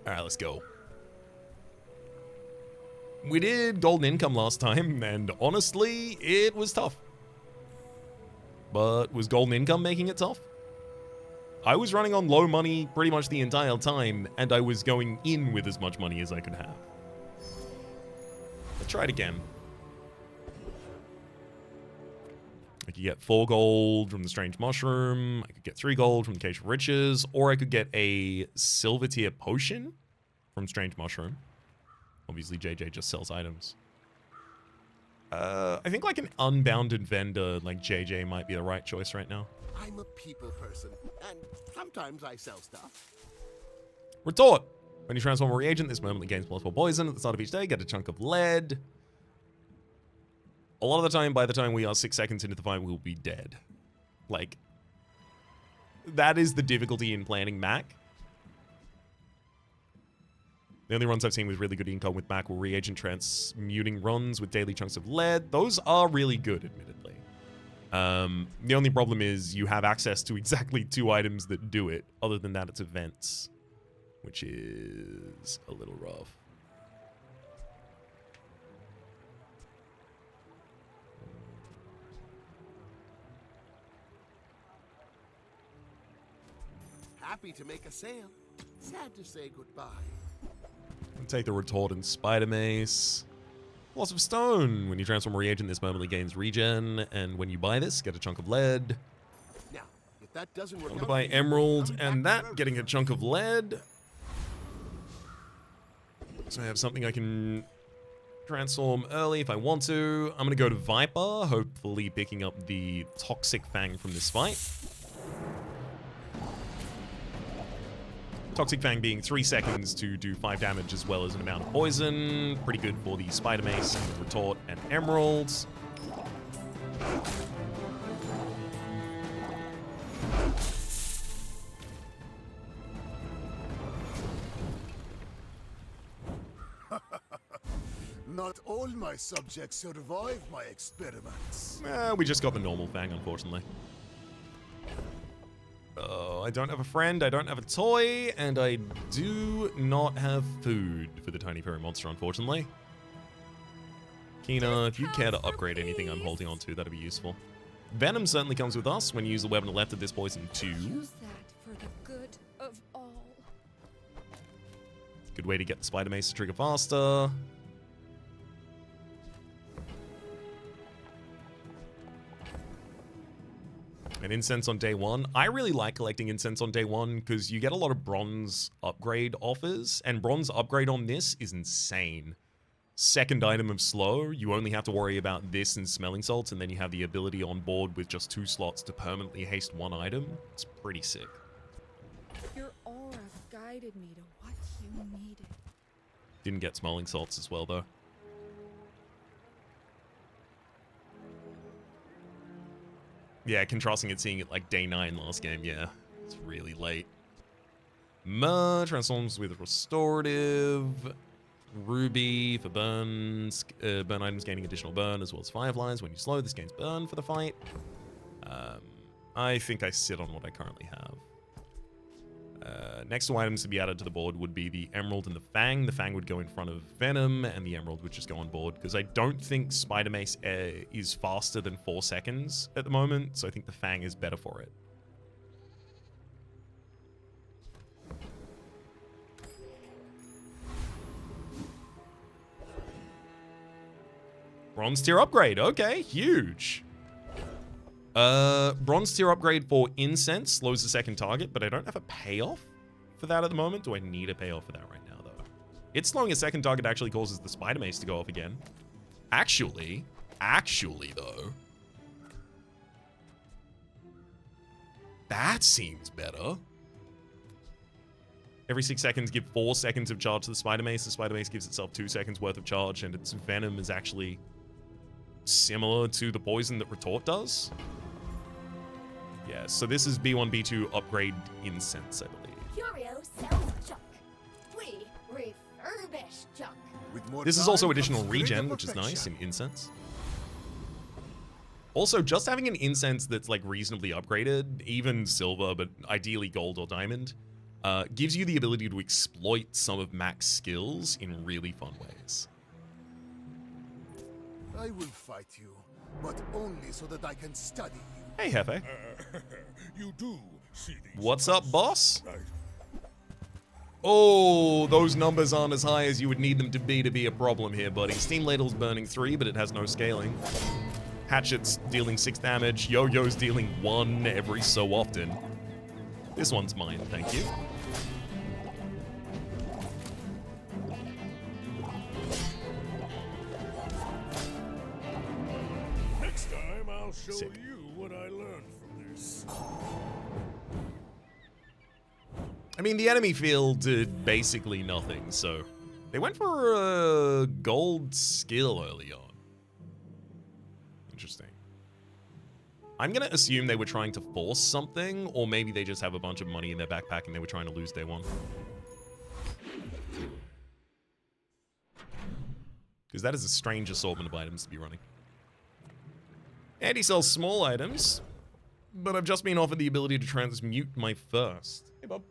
Alright, let's go. We did golden income last time, and honestly, it was tough. But was golden income making it tough? I was running on low money pretty much the entire time, and I was going in with as much money as I could have. Let's try it again. I could get 4 gold from the strange mushroom, I could get 3 gold from the Cage of Riches, or I could get a silver tier potion from strange mushroom. Obviously, JJ just sells items. I think like an unbounded vendor like JJ might be the right choice right now. I'm a people person, and sometimes I sell stuff. Retort! When you transform a reagent, this permanently gains +4 poison. At the start of each day, get a chunk of lead. A lot of the time, by the time we are 6 seconds into the fight, we'll be dead. Like, that is the difficulty in planning Mac. The only runs I've seen with really good income with Mac were reagent transmuting runs with daily chunks of lead. Those are really good, admittedly. The only problem is you have access to exactly 2 items that do it. Other than that, it's events, which is a little rough. Happy to make a sale. Sad to say goodbye. Take the retort and spider mace. Loss of stone. When you transform a reagent, this permanently gains regen, and when you buy this, get a chunk of lead. Now, if that doesn't work I'm out, to buy emerald and that, getting a chunk of lead. So I have something I can transform early if I want to. I'm gonna go to Viper, hopefully picking up the Toxic Fang from this fight. Toxic Fang being 3 seconds to do 5 damage as well as an amount of poison. Pretty good for the Spider Mace and the Retort and Emeralds. Not all my subjects survive my experiments. We just got the normal Fang, unfortunately. I don't have a friend, I don't have a toy, and I do not have food for the tiny furry monster, unfortunately. Kina, if you care to upgrade anything I'm holding on to, that'd be useful. Venom certainly comes with us when you use the weapon left of this poison too. Use that for the good of all. Good way to get the Spider Mace to trigger faster. And incense on day 1. I really like collecting incense on day 1 because you get a lot of bronze upgrade offers, and bronze upgrade on this is insane. Second item of slow, you only have to worry about this and smelling salts, and then you have the ability on board with just 2 slots to permanently haste 1 item. It's pretty sick. Your aura guided me to what you needed. Didn't get smelling salts as well though. Yeah, contrasting it, seeing it like day 9 last game, yeah. It's really late. Mer transforms with restorative. Ruby for burns. Burn items gaining additional burn as well as fireflies. When you slow, this gains burn for the fight. I think I sit on what I currently have. Next 2 items to be added to the board would be the Emerald and the Fang. The Fang would go in front of Venom, and the Emerald would just go on board, because I don't think Spider Mace is faster than 4 seconds at the moment, so I think the Fang is better for it. Bronze tier upgrade, okay, huge. Bronze tier upgrade for incense slows the second target, but I don't have a payoff for that at the moment. Do I need a payoff for that right now, though? It's slowing a second target actually causes the Spider Mace to go off again. Actually, though, that seems better. Every 6 seconds, give 4 seconds of charge to the Spider Mace. The Spider Mace gives itself 2 seconds worth of charge, and its Venom is actually similar to the poison that Retort does. Yeah, so this is B1, B2 upgrade incense, I believe. Curio sells junk. We refurbish junk. With more This is time also additional comes regen, greater which is nice perfection. in incense. Also, just having an incense that's like reasonably upgraded, even silver, but ideally gold or diamond, gives you the ability to exploit some of Mac's skills in really fun ways. I will fight you, but only so that I can study you. Hey, Hefe. You do see these. What's up, boss? Right. Oh, those numbers aren't as high as you would need them to be a problem here, buddy. Steam Ladle's burning 3, but it has no scaling. Hatchet's dealing 6 damage. Yo-Yo's dealing 1 every so often. This one's mine, thank you. Next time I'll show Sick. you what I learned from this. I mean, the enemy field did basically nothing, so they went for a gold skill early on. Interesting. I'm gonna assume they were trying to force something, or maybe they just have a bunch of money in their backpack and they were trying to lose day one. Because that is a strange assortment of items to be running. And he sells small items, but I've just been offered the ability to transmute my first. Hey, Bob.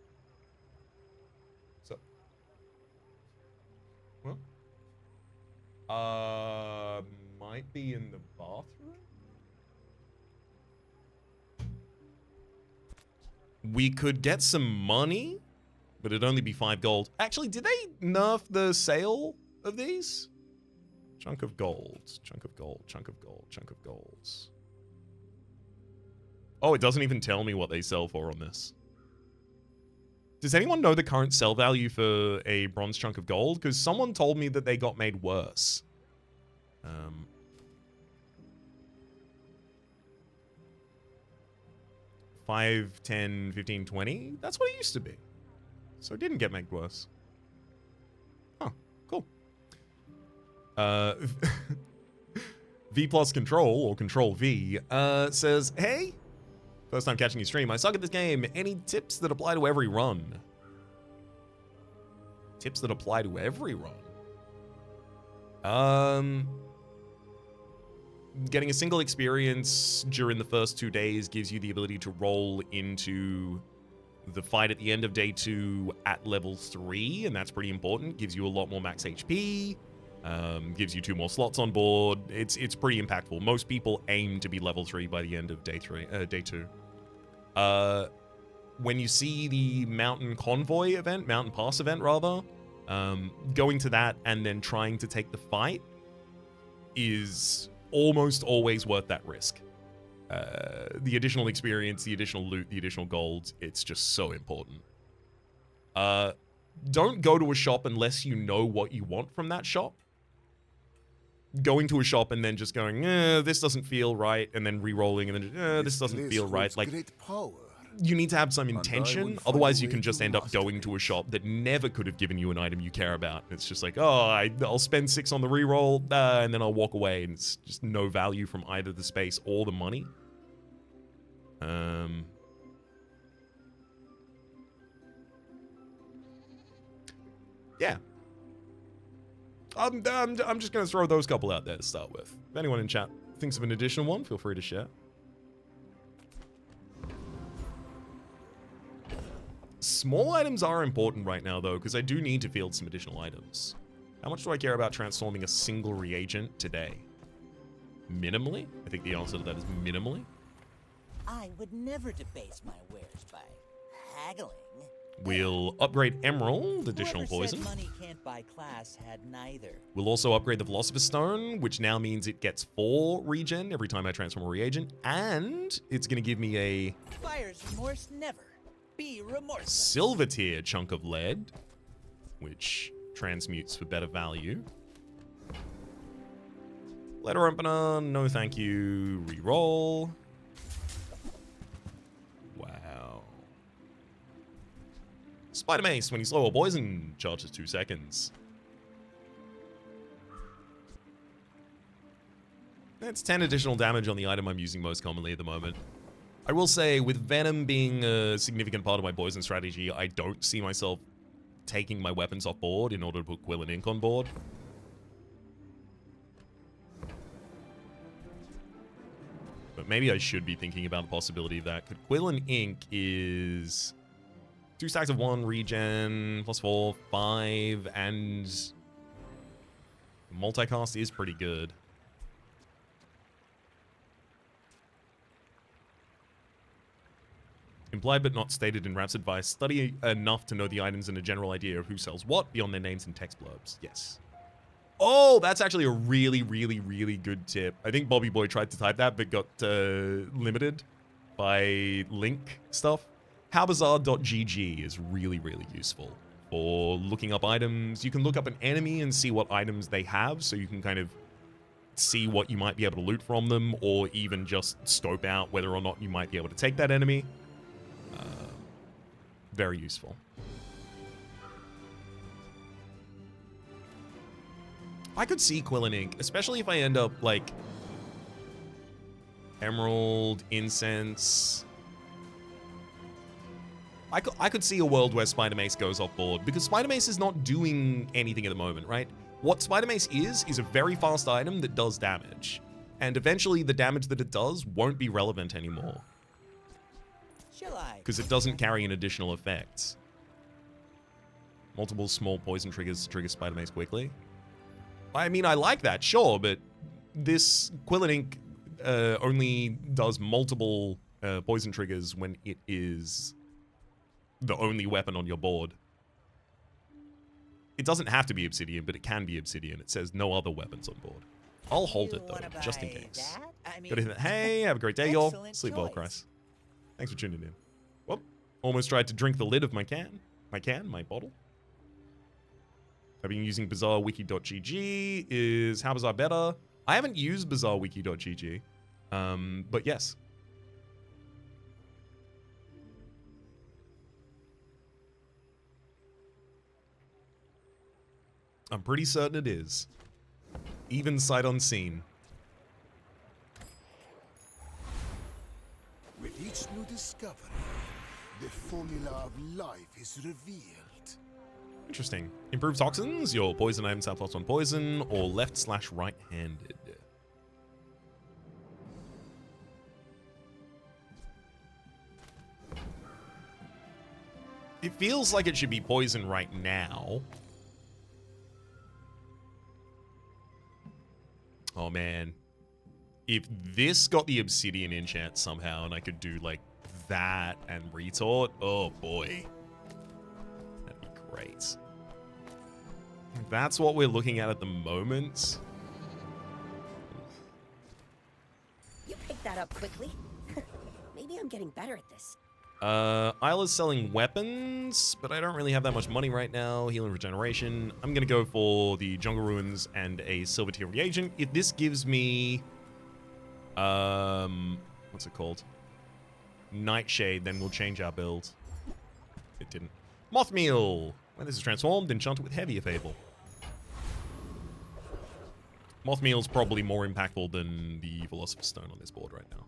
What's up? What? Might be in the bathroom? We could get some money, but it'd only be 5 gold. Actually, did they nerf the sale of these? Chunk of gold, chunk of gold, chunk of gold, chunk of golds. Oh, it doesn't even tell me what they sell for on this. Does anyone know the current sell value for a bronze chunk of gold? Because someone told me that they got made worse. 5, 10, 15, 20? That's what it used to be. So it didn't get made worse. Huh, cool. V plus control, or control V, says, hey, first time catching your stream. I suck at this game. Any tips that apply to every run? Tips that apply to every run? Getting a single experience during the first 2 days gives you the ability to roll into the fight at the end of day 2 at level 3, and that's pretty important. Gives you a lot more max HP, gives you 2 more slots on board. It's pretty impactful. Most people aim to be level 3 by the end of day 2. When you see the mountain convoy event, mountain pass event rather, going to that and then trying to take the fight is almost always worth that risk. The additional experience, the additional loot, the additional gold, it's just so important. Don't go to a shop unless you know what you want from that shop. Going to a shop and then just going, this doesn't feel right, and then re-rolling, and then this doesn't feel right. Like, great power. you need to have some I intention, will find otherwise a you way can just to end up master going it. to a shop that never could have given you an item you care about. It's just like, oh, I'll spend 6 on the reroll, and then I'll walk away, and it's just no value from either the space or the money. Yeah. I'm just going to throw those couple out there to start with. If anyone in chat thinks of an additional one, feel free to share. Small items are important right now, though, because I do need to field some additional items. How much do I care about transforming a single reagent today? Minimally? I think the answer to that is minimally. I would never debase my wares by haggling. We'll upgrade Emerald, additional Whoever poison. said money can't buy class had neither. We'll also upgrade the Philosopher's Stone, which now means it gets 4 regen every time I transform a reagent, and it's going to give me a Buyer's remorse never. Be remorseless. silver tier chunk of lead, which transmutes for better value. Letter opener, no thank you, reroll. Wow. Spider Mace, when you slow or poison, charges 2 seconds. That's 10 additional damage on the item I'm using most commonly at the moment. I will say, with Venom being a significant part of my poison strategy, I don't see myself taking my weapons off board in order to put Quill and Ink on board. But maybe I should be thinking about the possibility of that. Quill and Ink is 2 stacks of 1 regen, +4, 5, and multicast is pretty good. Implied but not stated in Rhapsody advice. Study enough to know the items and a general idea of who sells what beyond their names and text blurbs. Yes. Oh, that's actually a really, really, really good tip. I think Bobby Boy tried to type that but got limited by link stuff. Bazaar.gg is really, really useful for looking up items. You can look up an enemy and see what items they have, so you can kind of see what you might be able to loot from them, or even just scope out whether or not you might be able to take that enemy. Very useful. I could see Quill and Ink, especially if I end up like Emerald, Incense. I could see a world where Spider Mace goes off board, because Spider Mace is not doing anything at the moment, right? What Spider Mace is a very fast item that does damage. And eventually the damage that it does won't be relevant anymore, because it doesn't carry an additional effect. Multiple small poison triggers to trigger Spider Mace quickly. I mean, I like that, sure, but this Quill and Ink only does multiple poison triggers when it is the only weapon on your board. It doesn't have to be Obsidian, but it can be Obsidian. It says no other weapons on board. I'll hold it, though, just in case. Hey, have a great day, y'all. Sleep well, Chris. Thanks for tuning in. Whoop. Almost tried to drink the lid of my bottle. I've been using BazaarWiki.gg. Is how Bazaar better? I haven't used BazaarWiki.gg, but yes. I'm pretty certain it is. Even sight unseen. With each new discovery, the formula of life is revealed. Interesting. Improves toxins. Your poison items have +1 poison, or left/right-handed. It feels like it should be poison right now. Oh man. If this got the Obsidian enchant somehow and I could do like that and retort, oh boy. That'd be great. That's what we're looking at the moment. You picked that up quickly. Maybe I'm getting better at this. Isla's selling weapons, but I don't really have that much money right now. Healing regeneration. I'm gonna go for the Jungle Ruins and a Silver Tier reagent. If this gives me, what's it called? Nightshade, then we'll change our build. It didn't. Mothmeal. When this is transformed, enchant it with Heavier Fable. Mothmeal's probably more impactful than the Philosopher's Stone on this board right now.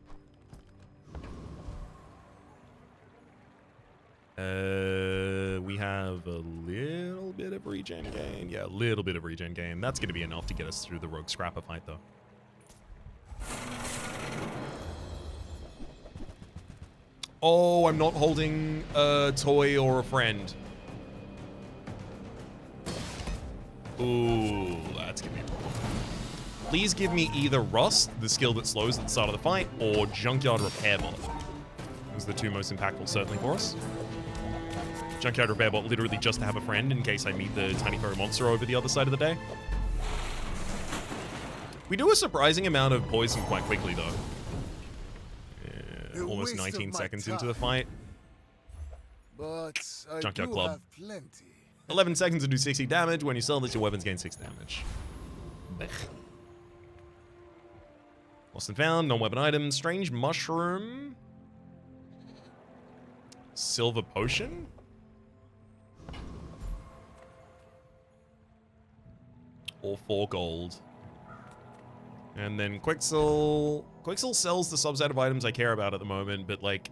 We have a little bit of regen gain. Yeah, a little bit of regen gain. That's going to be enough to get us through the Rogue Scrapper fight, though. Oh, I'm not holding a toy or a friend. Ooh, that's going to be a problem. Please give me either Rust, the skill that slows at the start of the fight, or Junkyard Repair Bot. Those are the two most impactful, certainly, for us. Junkyard Repair Bot literally just to have a friend in case I meet the tiny furry monster over the other side of the day. We do a surprising amount of poison quite quickly, though. Yeah, almost 19 seconds into the fight. But I Junkyard do Club. have plenty. 11 seconds to do 60 damage. When you sell this, your weapons gain 6 damage. Blech. Lost and found, non-weapon items. Strange mushroom. Silver potion. Or 4 gold. And then Quixel. Quixel sells the subset of items I care about at the moment, but like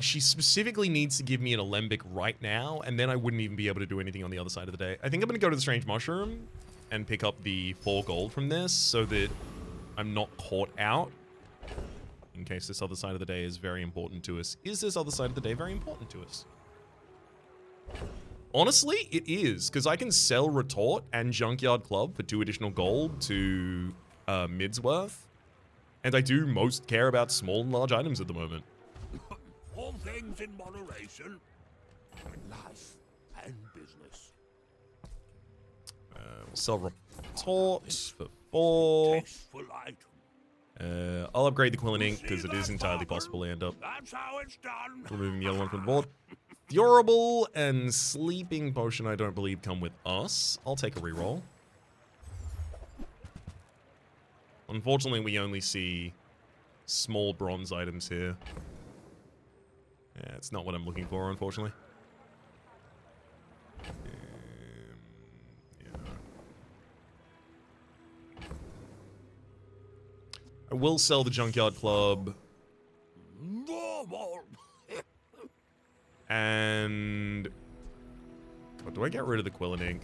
she specifically needs to give me an Alembic right now, and then I wouldn't even be able to do anything on the other side of the day. I think I'm going to go to the Strange Mushroom and pick up the 4 gold from this so that I'm not caught out in case this other side of the day is very important to us. Is this other side of the day very important to us? Honestly, it is, because I can sell Retort and Junkyard Club for 2 additional gold to Midsworth, and I do most care about small and large items at the moment. All things in moderation. Life and business. We'll sell Retort for 4. Tasteful item. I'll upgrade the Quillen Ink, because it is entirely possible to end up That's how it's done. removing the yellow one from the board. Durable and Sleeping Potion, I don't believe, come with us. I'll take a reroll. Unfortunately, we only see small bronze items here. Yeah, it's not what I'm looking for, unfortunately. Yeah. I will sell the Junkyard Club. Normal. And... oh, do I get rid of the Quillen Ink?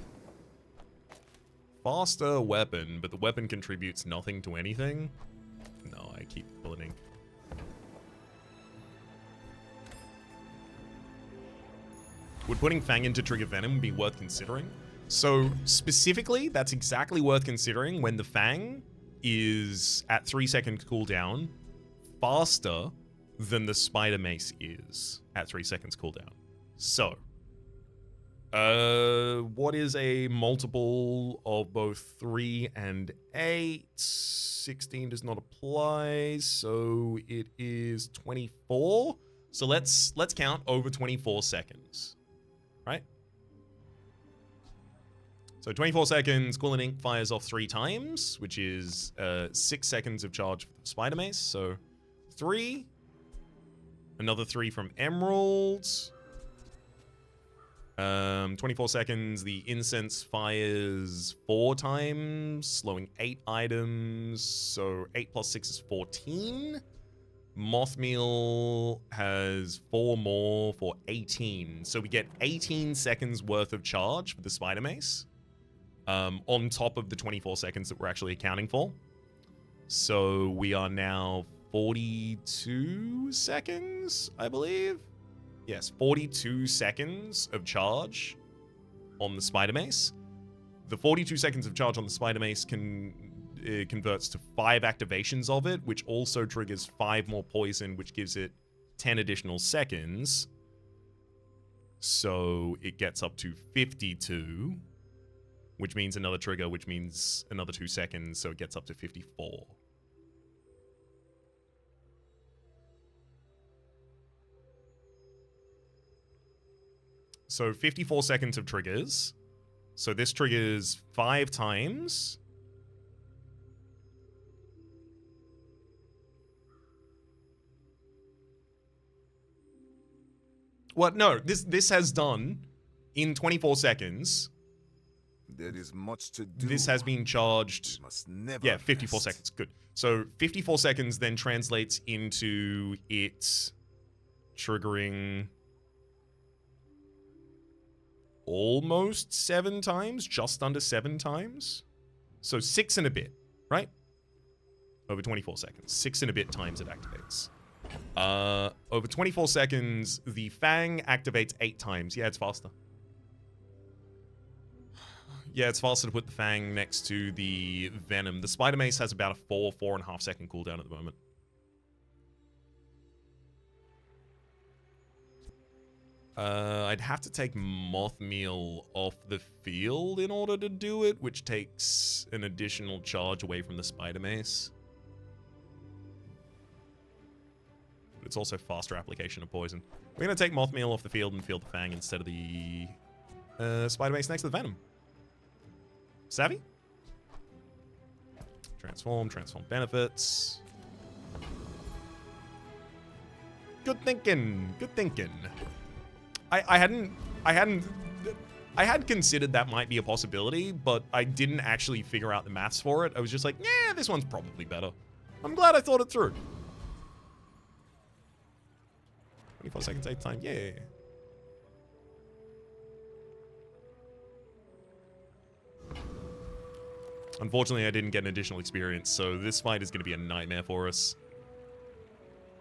Faster weapon, but the weapon contributes nothing to anything? No, I keep the Quillen Ink. Would putting Fang into trigger Venom be worth considering? So, specifically, that's exactly worth considering when the Fang is at 3-second cooldown faster than the Spider Mace is at 3 seconds cooldown. So, what is a multiple of both 3 and 8? 16 does not apply, so it is 24. So let's count over 24 seconds, right? So 24 seconds, Quillen Ink fires off 3 times, which is 6 seconds of charge for the Spider Mace. So 3, another 3 from Emerald. 24 seconds, the Incense fires 4 times, slowing 8 items. So 8 plus 6 is 14. Mothmeal has 4 more for 18. So we get 18 seconds worth of charge for the Spider Mace. On top of the 24 seconds that we're actually accounting for. So we are now 42 seconds, I believe. Yes, 42 seconds of charge on the Spider Mace. The 42 seconds of charge on the Spider Mace converts to 5 activations of it, which also triggers 5 more poison, which gives it 10 additional seconds. So it gets up to 52, which means another trigger, which means another 2 seconds, so it gets up to 54. So 54 seconds of triggers. So this triggers 5 times. What? No, this has done in 24 seconds. There is much to do. This has been charged. We must never Yeah, 54 rest. seconds. Good. So 54 seconds then translates into it triggering almost 7 times, just under 7 times. So 6 and a bit, right? Over 24 seconds. 6 and a bit times it activates. Over 24 seconds, the Fang activates 8 times. Yeah, it's faster. Yeah, it's faster to put the Fang next to the Venom. The Spider Mace has about a 4.5 second cooldown at the moment. I'd have to take Mothmeal off the field in order to do it, which takes an additional charge away from the Spider Mace. But it's also faster application of poison. We're going to take Mothmeal off the field and field the Fang instead of the Spider Mace next to the Venom. Savvy? Transform Benefits. Good thinking. Good thinking. I had considered that might be a possibility, but I didn't actually figure out the maths for it. I was just like, yeah, this one's probably better. I'm glad I thought it through. 24 seconds, 8 time, yeah. Unfortunately, I didn't get an additional experience, so this fight is going to be a nightmare for us.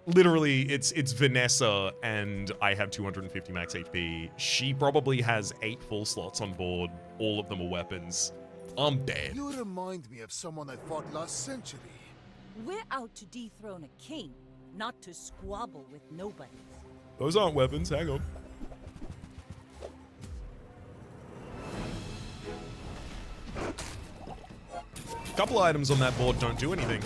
Literally, it's Vanessa, and I have 250 max HP. She probably has 8 full slots on board. All of them are weapons. I'm dead. You remind me of someone I fought last century. We're out to dethrone a king, not to squabble with nobodies. Those aren't weapons. Hang on. A couple items on that board don't do anything.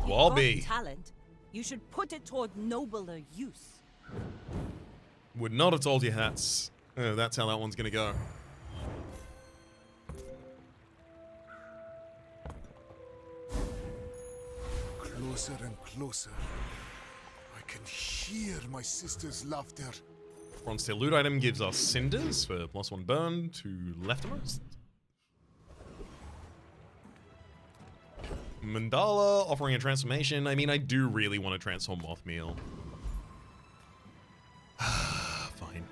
Wobby. You've got talent. You should put it toward nobler use. Would not have told you that's how that one's gonna go. Closer and closer. I can hear my sister's laughter. Bronze tier loot item gives us cinders for +1 burn to leftmost. Mandala offering a transformation. I mean, I do really want to transform Mothmeal. Fine.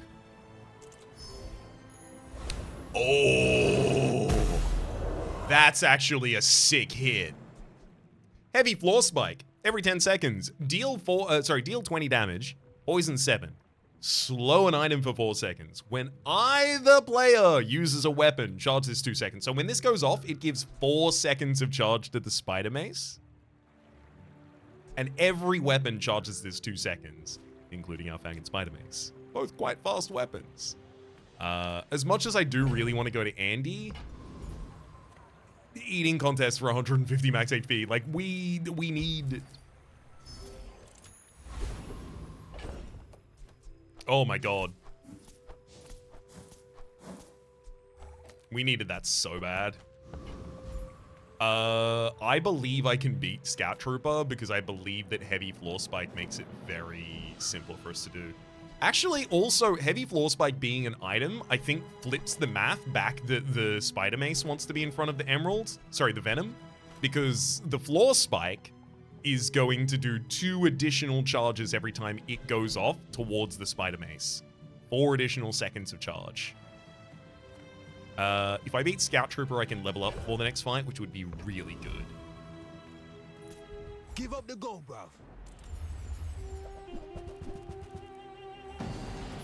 Oh, that's actually a sick hit. Heavy floor spike. Every 10 seconds. Deal 20 damage. Poison 7. Slow an item for 4 seconds. When either player uses a weapon, charge this 2 seconds. So when this goes off, it gives 4 seconds of charge to the Spider Mace. And every weapon charges this 2 seconds, including our Fang and Spider Mace. Both quite fast weapons. As much as I do really want to go to Andy, eating contest for 150 max HP, like we need. Oh my god. We needed that so bad. I believe I can beat Scout Trooper because I believe that Heavy Floor Spike makes it very simple for us to do. Actually, also, Heavy Floor Spike being an item, I think flips the math back that the Spider Mace wants to be in front of the Emerald. Sorry, the Venom. Because the Floor Spike is going to do 2 additional charges every time it goes off towards the Spider Mace. 4 additional seconds of charge. If I beat Scout Trooper, I can level up before the next fight, which would be really good. Give up the go, bruv.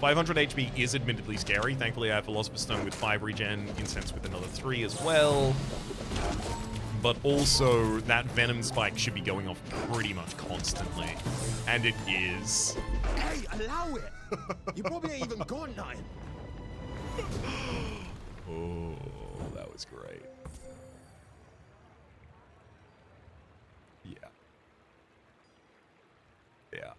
500 HP is admittedly scary. Thankfully, I have Philosopher's Stone with 5 regen, Incense with another 3 as well. But also, that Venom spike should be going off pretty much constantly. And it is. Hey, allow it! You probably ain't even got 9. Oh, that was great. Yeah. Yeah.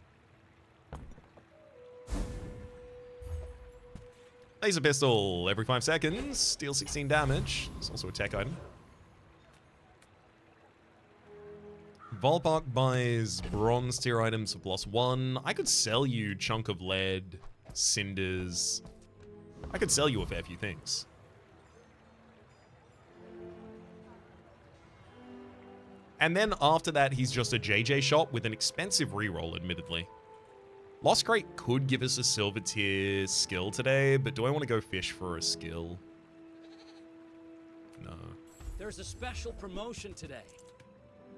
Laser pistol every 5 seconds. Deal 16 damage. It's also a tech item. Volpark buys bronze tier items for +1. I could sell you chunk of lead, cinders. I could sell you a fair few things. And then after that, he's just a JJ shop with an expensive reroll, admittedly. Lost Crate could give us a silver tier skill today, but do I want to go fish for a skill? No. There's a special promotion today.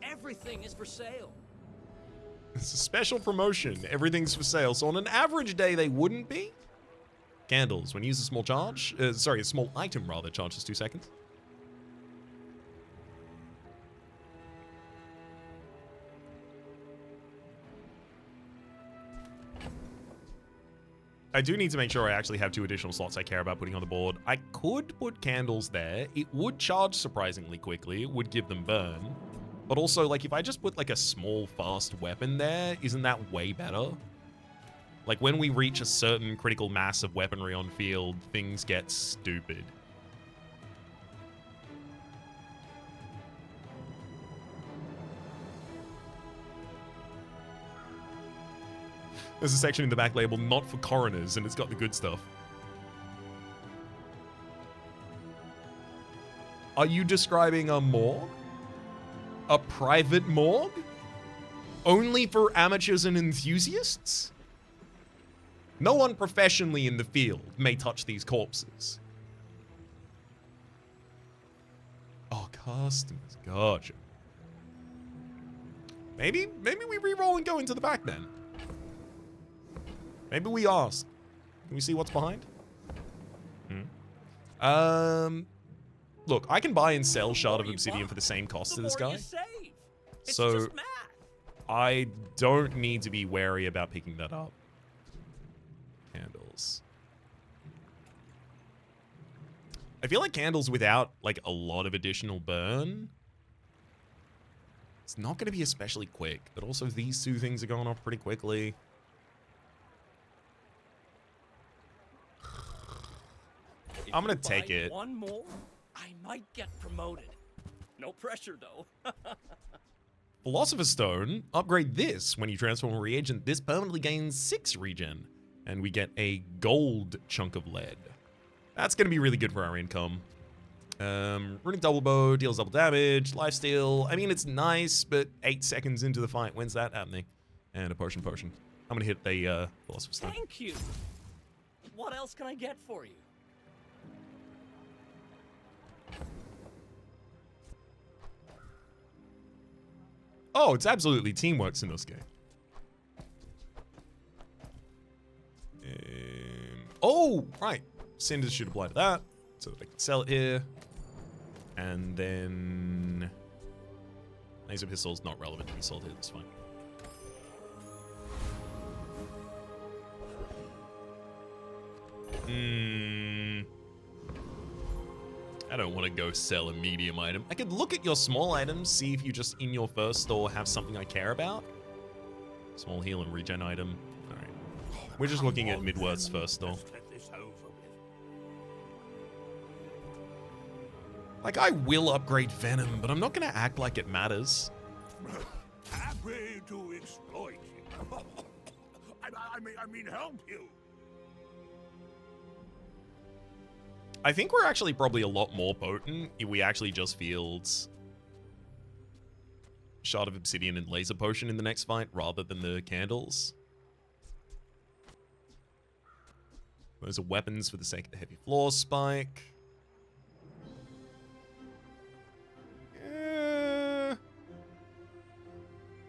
Everything is for sale. It's a special promotion. Everything's for sale. So on an average day, they wouldn't be. Candles. When you use a small charge, a small item rather, charges 2 seconds. I do need to make sure I actually have 2 additional slots I care about putting on the board. I could put candles there. It would charge surprisingly quickly. It would give them burn. But also, like, if I just put, like, a small, fast weapon there, isn't that way better? Like, when we reach a certain critical mass of weaponry on field, things get stupid. There's a section in the back label, not for coroners, and it's got the good stuff. Are you describing a morgue? A private morgue? Only for amateurs and enthusiasts? No one professionally in the field may touch these corpses. Oh, customers. Gotcha. Maybe we re-roll and go into the back then. Maybe we ask. Can we see what's behind? Look, I can buy and sell Shard of Obsidian for the same cost to this guy. So I don't need to be wary about picking that up. Candles. I feel like candles without like a lot of additional burn, it's not going to be especially quick, but also these two things are going off pretty quickly. I'm going to take it. One more, I might get promoted. No pressure though. Philosopher's Stone, upgrade this. When you transform a reagent, this permanently gains 6 regen. And we get a gold chunk of lead. That's going to be really good for our income. Runic double bow, deals double damage, lifesteal. I mean, it's nice, but 8 seconds into the fight, when's that happening? And a potion. I'm going to hit the Philosopher's Stone. Thank you. What else can I get for you? Oh, it's absolutely teamworks in this game. Oh, right. Cinders should apply to that. So they can sell it here. And then... Laser pistol's not relevant to be sold here. That's fine. I don't want to go sell a medium item. I could look at your small items, see if you just in your first store have something I care about. Small heal and regen item. Alright. We're just looking at Midworth's first store. Like, I will upgrade Venom, but I'm not going to act like it matters. Happy to exploit you. I mean, help you. I think we're actually probably a lot more potent if we actually just field Shard of Obsidian and Laser Potion in the next fight rather than the candles. Those are weapons for the sake of the heavy floor spike.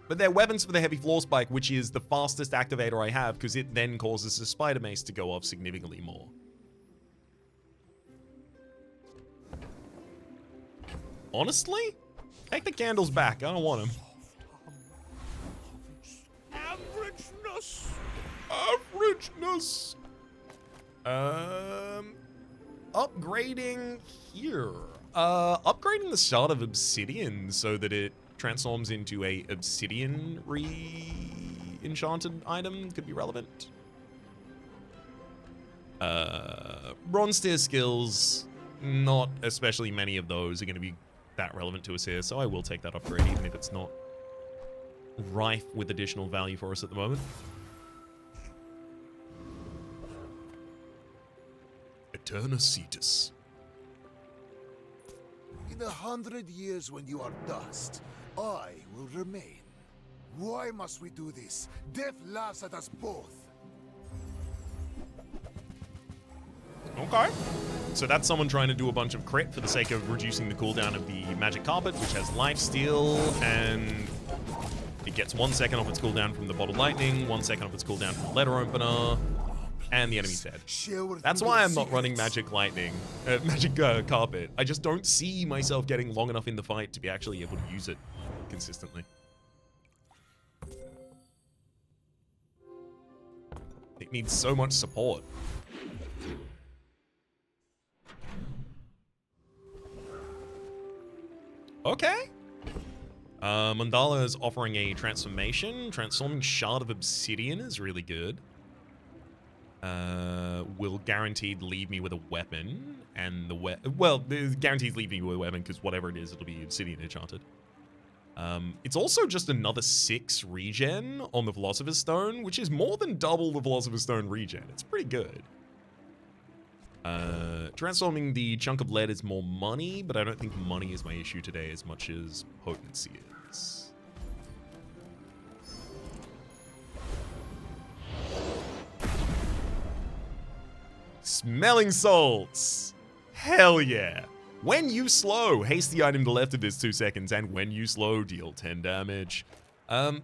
But they're weapons for the heavy floor spike, which is the fastest activator I have because it then causes the spider mace to go off significantly more. Honestly, take the candles back. I don't want them. Averageness. Upgrading here. Upgrading the Shard of Obsidian so that it transforms into a obsidian re-enchanted item could be relevant. Bronze tier skills, not especially many of those are going to be that relevant to us here, so I will take that upgrade even if it's not rife with additional value for us at the moment. Eternacetus. In 100 years when you are dust, I will remain. Why must we do this? Death laughs at us both. Okay. So that's someone trying to do a bunch of crit for the sake of reducing the cooldown of the magic carpet, which has lifesteal, and it gets 1 second off its cooldown from the bottled lightning, 1 second off its cooldown from the letter opener, and the enemy's dead. That's why I'm not running magic lightning, magic carpet. I just don't see myself getting long enough in the fight to be actually able to use it consistently. It needs so much support. Okay. Mandala is offering a transformation. Transforming Shard of Obsidian is really good. Will guaranteed leave me with a weapon, and well, guaranteed leave me with a weapon because whatever it is, it'll be Obsidian enchanted. It's also just another 6 regen on the Philosopher's Stone, which is more than double the Philosopher's Stone regen. It's pretty good. Transforming the chunk of lead is more money, but I don't think money is my issue today as much as potency is. Smelling salts. Hell yeah. When you slow, haste the item to the left of this 2 seconds, and when you slow, deal 10 damage. I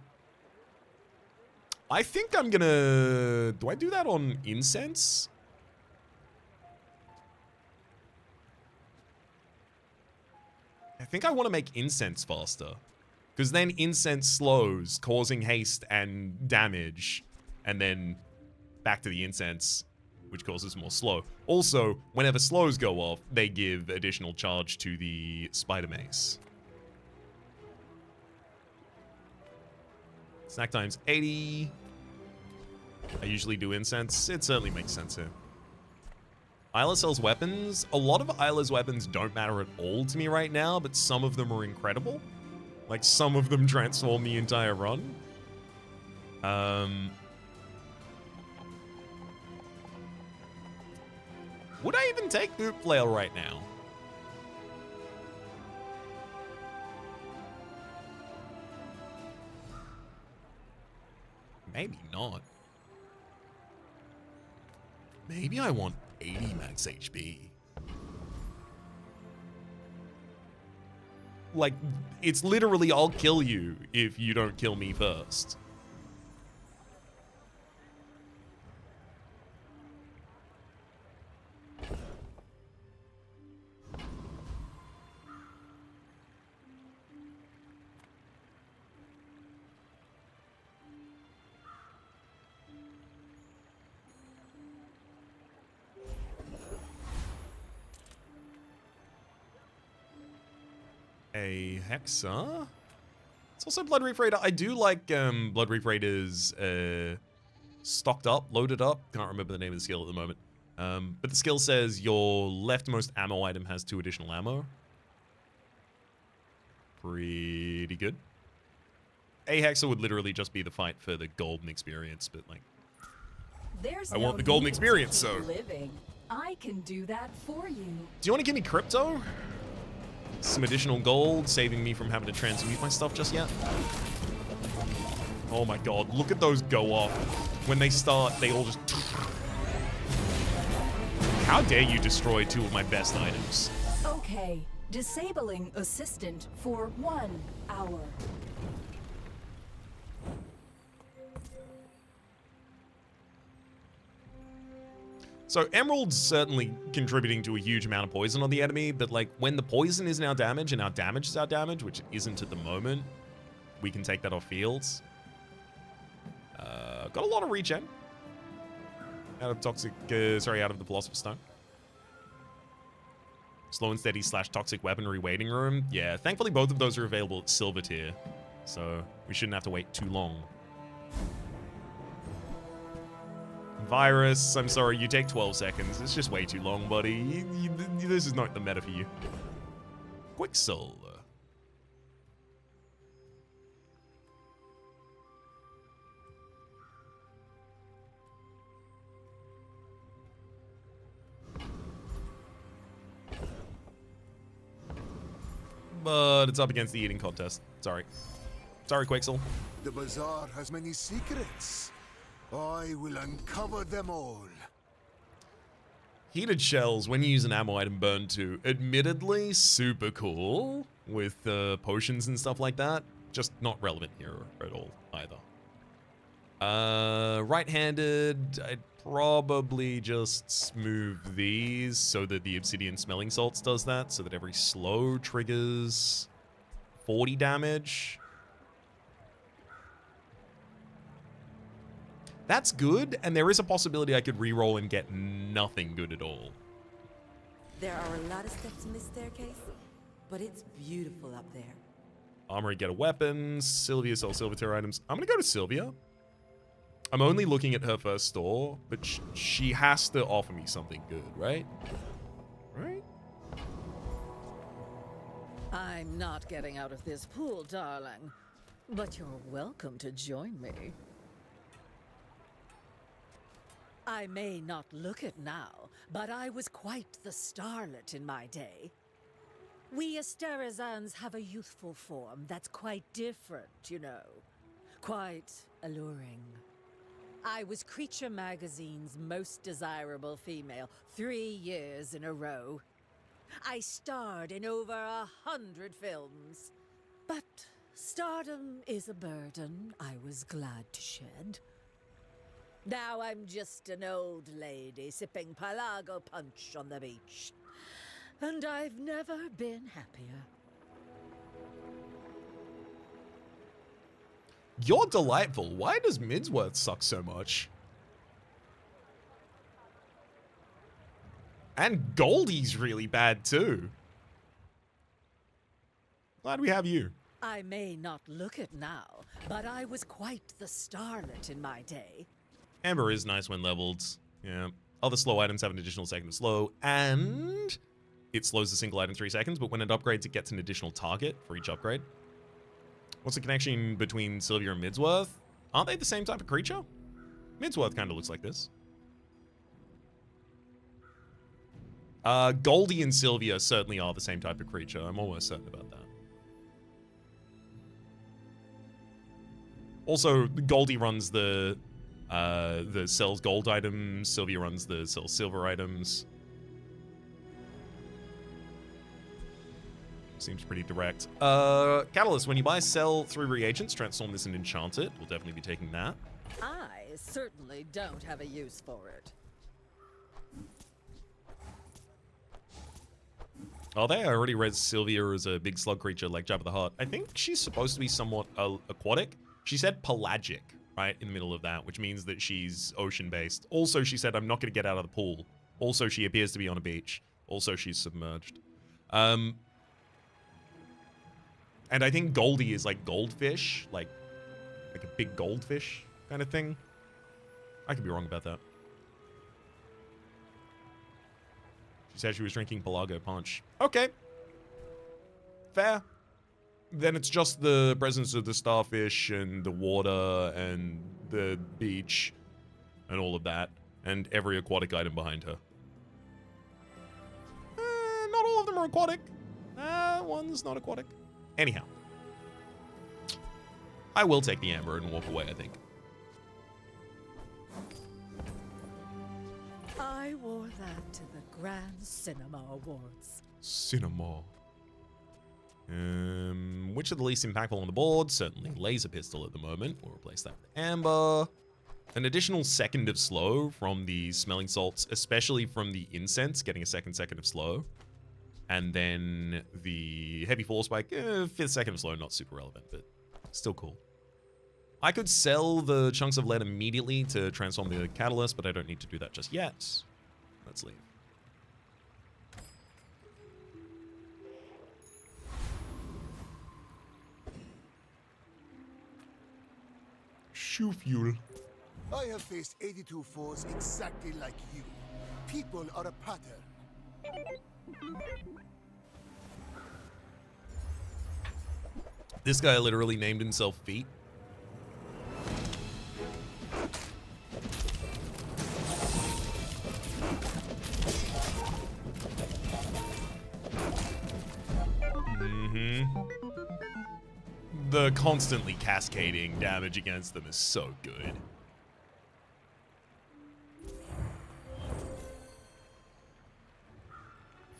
think I'm gonna... Do I do that on incense? I think I want to make incense faster. Because then incense slows, causing haste and damage. And then back to the incense, which causes more slow. Also, whenever slows go off, they give additional charge to the spider mace. Snack time's 80. I usually do incense. It certainly makes sense here. Isla sells weapons. A lot of Isla's weapons don't matter at all to me right now, but some of them are incredible. Like, some of them transform the entire run. Would I even take Oop Flail right now? Maybe not. Maybe I want 80 max HP. Like, it's literally I'll kill you if you don't kill me first. A Hexa? It's also Blood Reef Raider. I do like Blood Reef Raiders stocked up, loaded up. Can't remember the name of the skill at the moment. But the skill says your leftmost ammo item has 2 additional ammo. Pretty good. A Hexa would literally just be the fight for the golden experience, but like... I want the golden experience, so... Living. I can do that for you. Do you want to give me crypto? Some additional gold, saving me from having to transmute my stuff just yet. Oh my god, look at those go off. When they start, they all just... How dare you destroy 2 of my best items? Okay, disabling assistant for 1 hour. So Emerald's certainly contributing to a huge amount of poison on the enemy, but like when the poison is our damage and our damage is our damage, which it isn't at the moment, we can take that off fields. Got a lot of regen out of toxic, out of the Philosopher's Stone. Slow and steady / toxic weaponry waiting room. Yeah, thankfully both of those are available at silver tier, so we shouldn't have to wait too long. Virus, I'm sorry, you take 12 seconds. It's just way too long, buddy. This is not the meta for you. Quicksilver. But it's up against the eating contest. Sorry. Sorry, Quicksilver. The Bazaar has many secrets. I will uncover them all. Heated shells, when you use an ammo item, burn too. Admittedly, super cool with potions and stuff like that. Just not relevant here at all, either. Right-handed, I'd probably just move these so that the Obsidian Smelling Salts does that, so that every slow triggers 40 damage. That's good, and there is a possibility I could reroll and get nothing good at all. There are a lot of steps in this staircase, but it's beautiful up there. Armory, get a weapon. Sylvia sells silver tier items. I'm gonna go to Sylvia. I'm only looking at her first store, but she has to offer me something good, right? Right? I'm not getting out of this pool, darling, but you're welcome to join me. I may not look it now, but I was quite the starlet in my day. We Asterizans have a youthful form that's quite different, you know. Quite alluring. I was Creature Magazine's most desirable female 3 years in a row. I starred in over 100 films. But stardom is a burden I was glad to shed. Now I'm just an old lady sipping Palago punch on the beach. And I've never been happier. You're delightful. Why does Midsworth suck so much? And Goldie's really bad too. Glad we have you. I may not look it now, but I was quite the starlet in my day. Amber is nice when leveled. Yeah. Other slow items have an additional second of slow, and it slows the single item 3 seconds, but when it upgrades, it gets an additional target for each upgrade. What's the connection between Sylvia and Midsworth? Aren't they the same type of creature? Midsworth kind of looks like this. Goldie and Sylvia certainly are the same type of creature. I'm almost certain about that. Also, Goldie runs the sells gold items. Sylvia runs the sells silver items. Seems pretty direct. Catalyst, when you buy sell 3 reagents, transform this and enchant it. We'll definitely be taking that. I certainly don't have a use for it. Oh, they already read Sylvia as a big slug creature like Jabba the Hutt. I think she's supposed to be somewhat aquatic. She said pelagic, right, in the middle of that, which means that she's ocean-based. Also, she said, I'm not going to get out of the pool. Also, she appears to be on a beach. Also, she's submerged. And I think Goldie is like goldfish, like a big goldfish kind of thing. I could be wrong about that. She said she was drinking Pelago Punch. Okay. Fair. Then it's just the presence of the starfish and the water and the beach and all of that. And every aquatic item behind her. Not all of them are aquatic. One's not aquatic. Anyhow. I will take the amber and walk away, I think. I wore that to the Grand Cinema Awards. Cinema. Which are the least impactful on the board? Certainly laser pistol at the moment. We'll replace that with amber. An additional second of slow from the smelling salts, especially from the incense, getting a second of slow. And then the heavy floor spike, 5th second of slow, not super relevant, but still cool. I could sell the chunks of lead immediately to transform the catalyst, but I don't need to do that just yet. Let's leave. Shoe fuel. I have faced 82 foes exactly like you. People are a pattern. This guy literally named himself Feet. The constantly cascading damage against them is so good.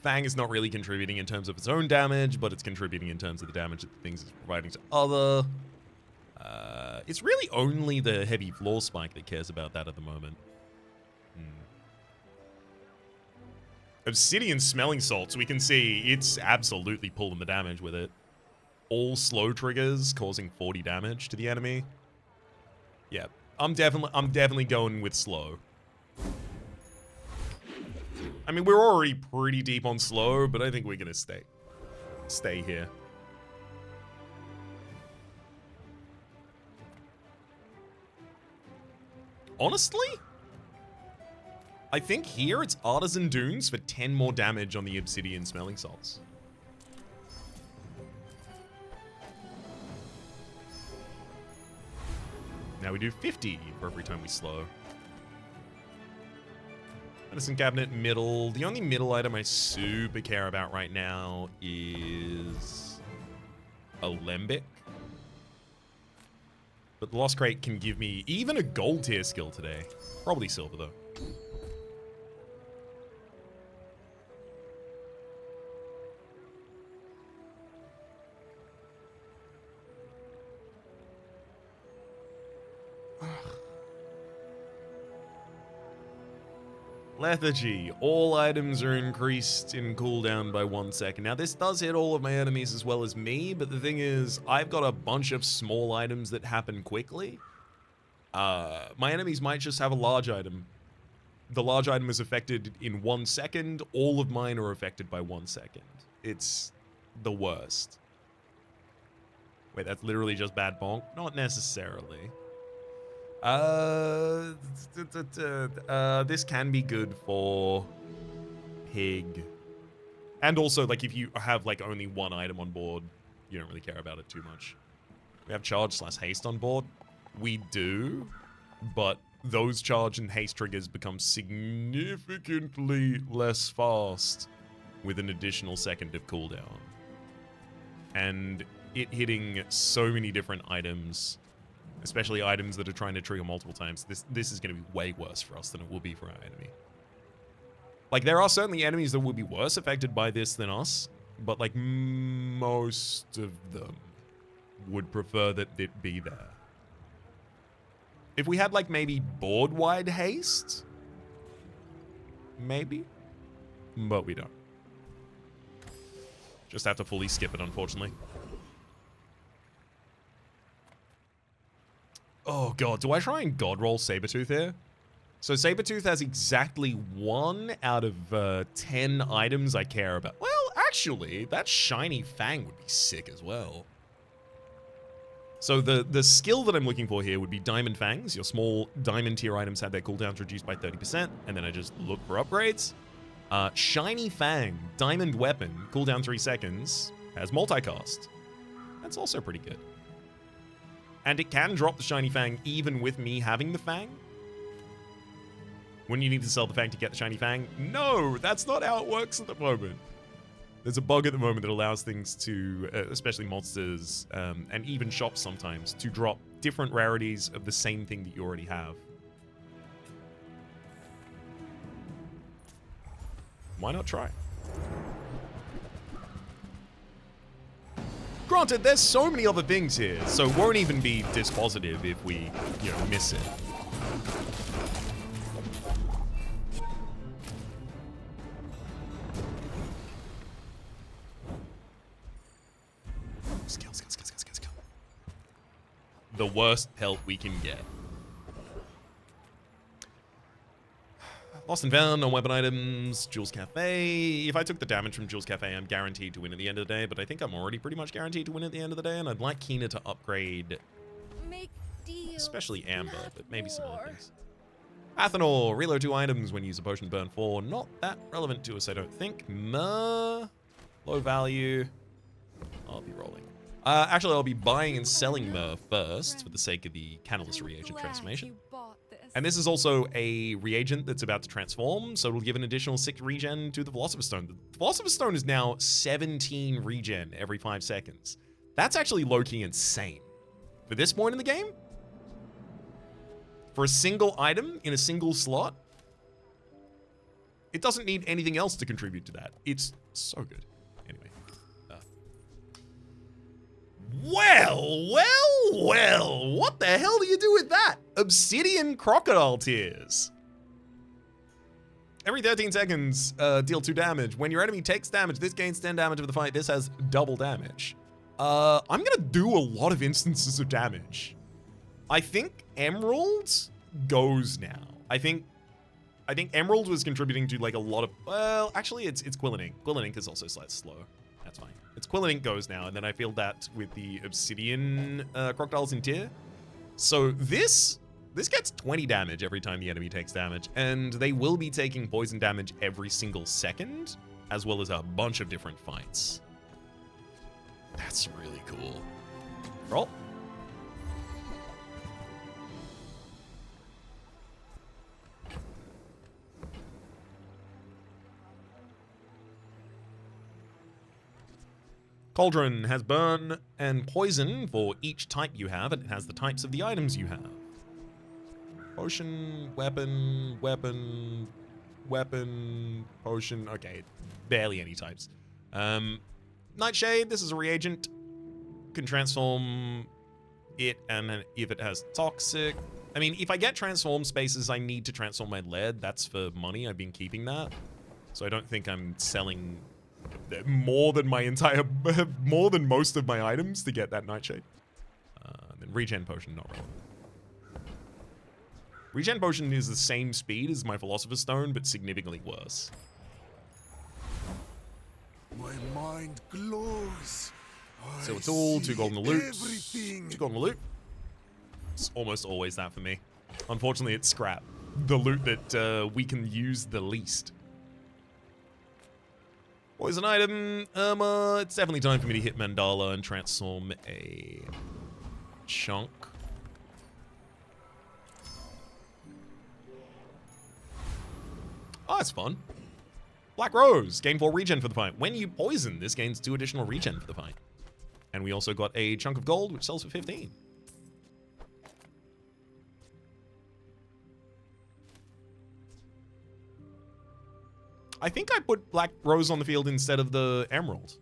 Fang is not really contributing in terms of its own damage, but it's contributing in terms of the damage that the things it's providing to other. It's really only the heavy floor spike that cares about that at the moment. Obsidian smelling salts, we can see it's absolutely pulling the damage with it. All slow triggers causing 40 damage to the enemy. Yeah, I'm definitely going with slow. I mean, we're already pretty deep on slow, but I think we're gonna stay here. Honestly, I think here it's Artisan Dunes for 10 more damage on the Obsidian Smelling Salts. Now we do 50 for every time we slow. Medicine cabinet, middle. The only middle item I super care about right now is Alembic. But But the Lost Crate can give me even a gold tier skill today. Probably silver, though. Lethargy. All items are increased in cooldown by 1 second. Now, this does hit all of my enemies as well as me, but the thing is, I've got a bunch of small items that happen quickly. My enemies might just have a large item. The large item is affected in 1 second. All of mine are affected by 1 second. It's the worst. Wait, that's literally just bad bonk? Not necessarily. This can be good for pig. And also, like, if you have, like, only 1 item on board, you don't really care about it too much. We have charge / haste on board. We do, but those charge and haste triggers become significantly less fast with an additional second of cooldown. And it hitting so many different items, especially items that are trying to trigger multiple times, this is going to be way worse for us than it will be for our enemy. Like, there are certainly enemies that will be worse affected by this than us, but, like, most of them would prefer that it be there. If we had, like, maybe board-wide haste, maybe, but we don't. Just have to fully skip it, unfortunately. Oh, God. Do I try and God roll Sabretooth here? So Sabretooth has exactly 1 out of 10 items I care about. Well, actually, that shiny fang would be sick as well. So the skill that I'm looking for here would be Diamond Fangs. Your small diamond tier items have their cooldowns reduced by 30%, and then I just look for upgrades. Shiny Fang, Diamond Weapon, cooldown 3 seconds, has multicast. That's also pretty good. And it can drop the Shiny Fang even with me having the Fang. When you need to sell the Fang to get the Shiny Fang? No, that's not how it works at the moment. There's a bug at the moment that allows things to, especially monsters, and even shops sometimes, to drop different rarities of the same thing that you already have. Why not try? Granted, there's so many other things here, so it won't even be dispositive if we, you know, miss it. Skill. The worst pelt we can get. Lost and found, no weapon items, Jules Cafe. If I took the damage from Jules Cafe, I'm guaranteed to win at the end of the day, but I think I'm already pretty much guaranteed to win at the end of the day, and I'd like Kina to upgrade, Make deals, especially Amber, not but maybe some war. other things. Athanor, reload 2 items when you use a potion, burn 4. Not that relevant to us, I don't think. Low value. I'll be rolling. Actually, I'll be buying and selling Myrrh first for the sake of the Catalyst reagent transformation. And this is also a reagent that's about to transform, so it'll give an additional 6 regen to the Philosopher's Stone. The Philosopher's Stone is now 17 regen every 5 seconds. That's actually low-key insane. For this point in the game, for a single item in a single slot, it doesn't need anything else to contribute to that. It's so good. Anyway. Well, what the hell do you do with that? Obsidian Crocodile Tears. Every 13 seconds, deal 2 damage. When your enemy takes damage, this gains 10 damage of the fight. This has double damage. I'm gonna do a lot of instances of damage. I think Emerald goes now. I think Emerald was contributing to like a lot of, well, actually it's Quillen Ink. Quillen Ink is also slightly slow. That's fine. It's Quillen Ink goes now, and then I feel that with the Obsidian Crocodiles in tier. So this gets 20 damage every time the enemy takes damage, and they will be taking poison damage every single second, as well as a bunch of different fights. That's really cool. Roll. Cauldron has burn and poison for each type you have, and it has the types of the items you have. Potion, weapon, weapon, weapon, potion. Okay, barely any types. Nightshade, this is a reagent. Can transform it, and if it has toxic. I mean, if I get transform spaces, I need to transform my lead. That's for money. I've been keeping that. So I don't think I'm selling more than my entire, more than most of my items to get that Nightshade. Then regen potion, not relevant. Regen potion is the same speed as my Philosopher's Stone, but significantly worse. My mind glows. So it's all 2 golden loot. Everything. 2 golden loot. It's almost always that for me. Unfortunately, it's scrap. The loot that we can use the least. Poison item. It's definitely time for me to hit Mandala and transform a chunk. Oh, that's fun. Black Rose. Gain 4 regen for the fight. When you poison, this gains 2 additional regen for the fight. And we also got a chunk of gold, which sells for 15. I think I put Black Rose on the field instead of the Emerald.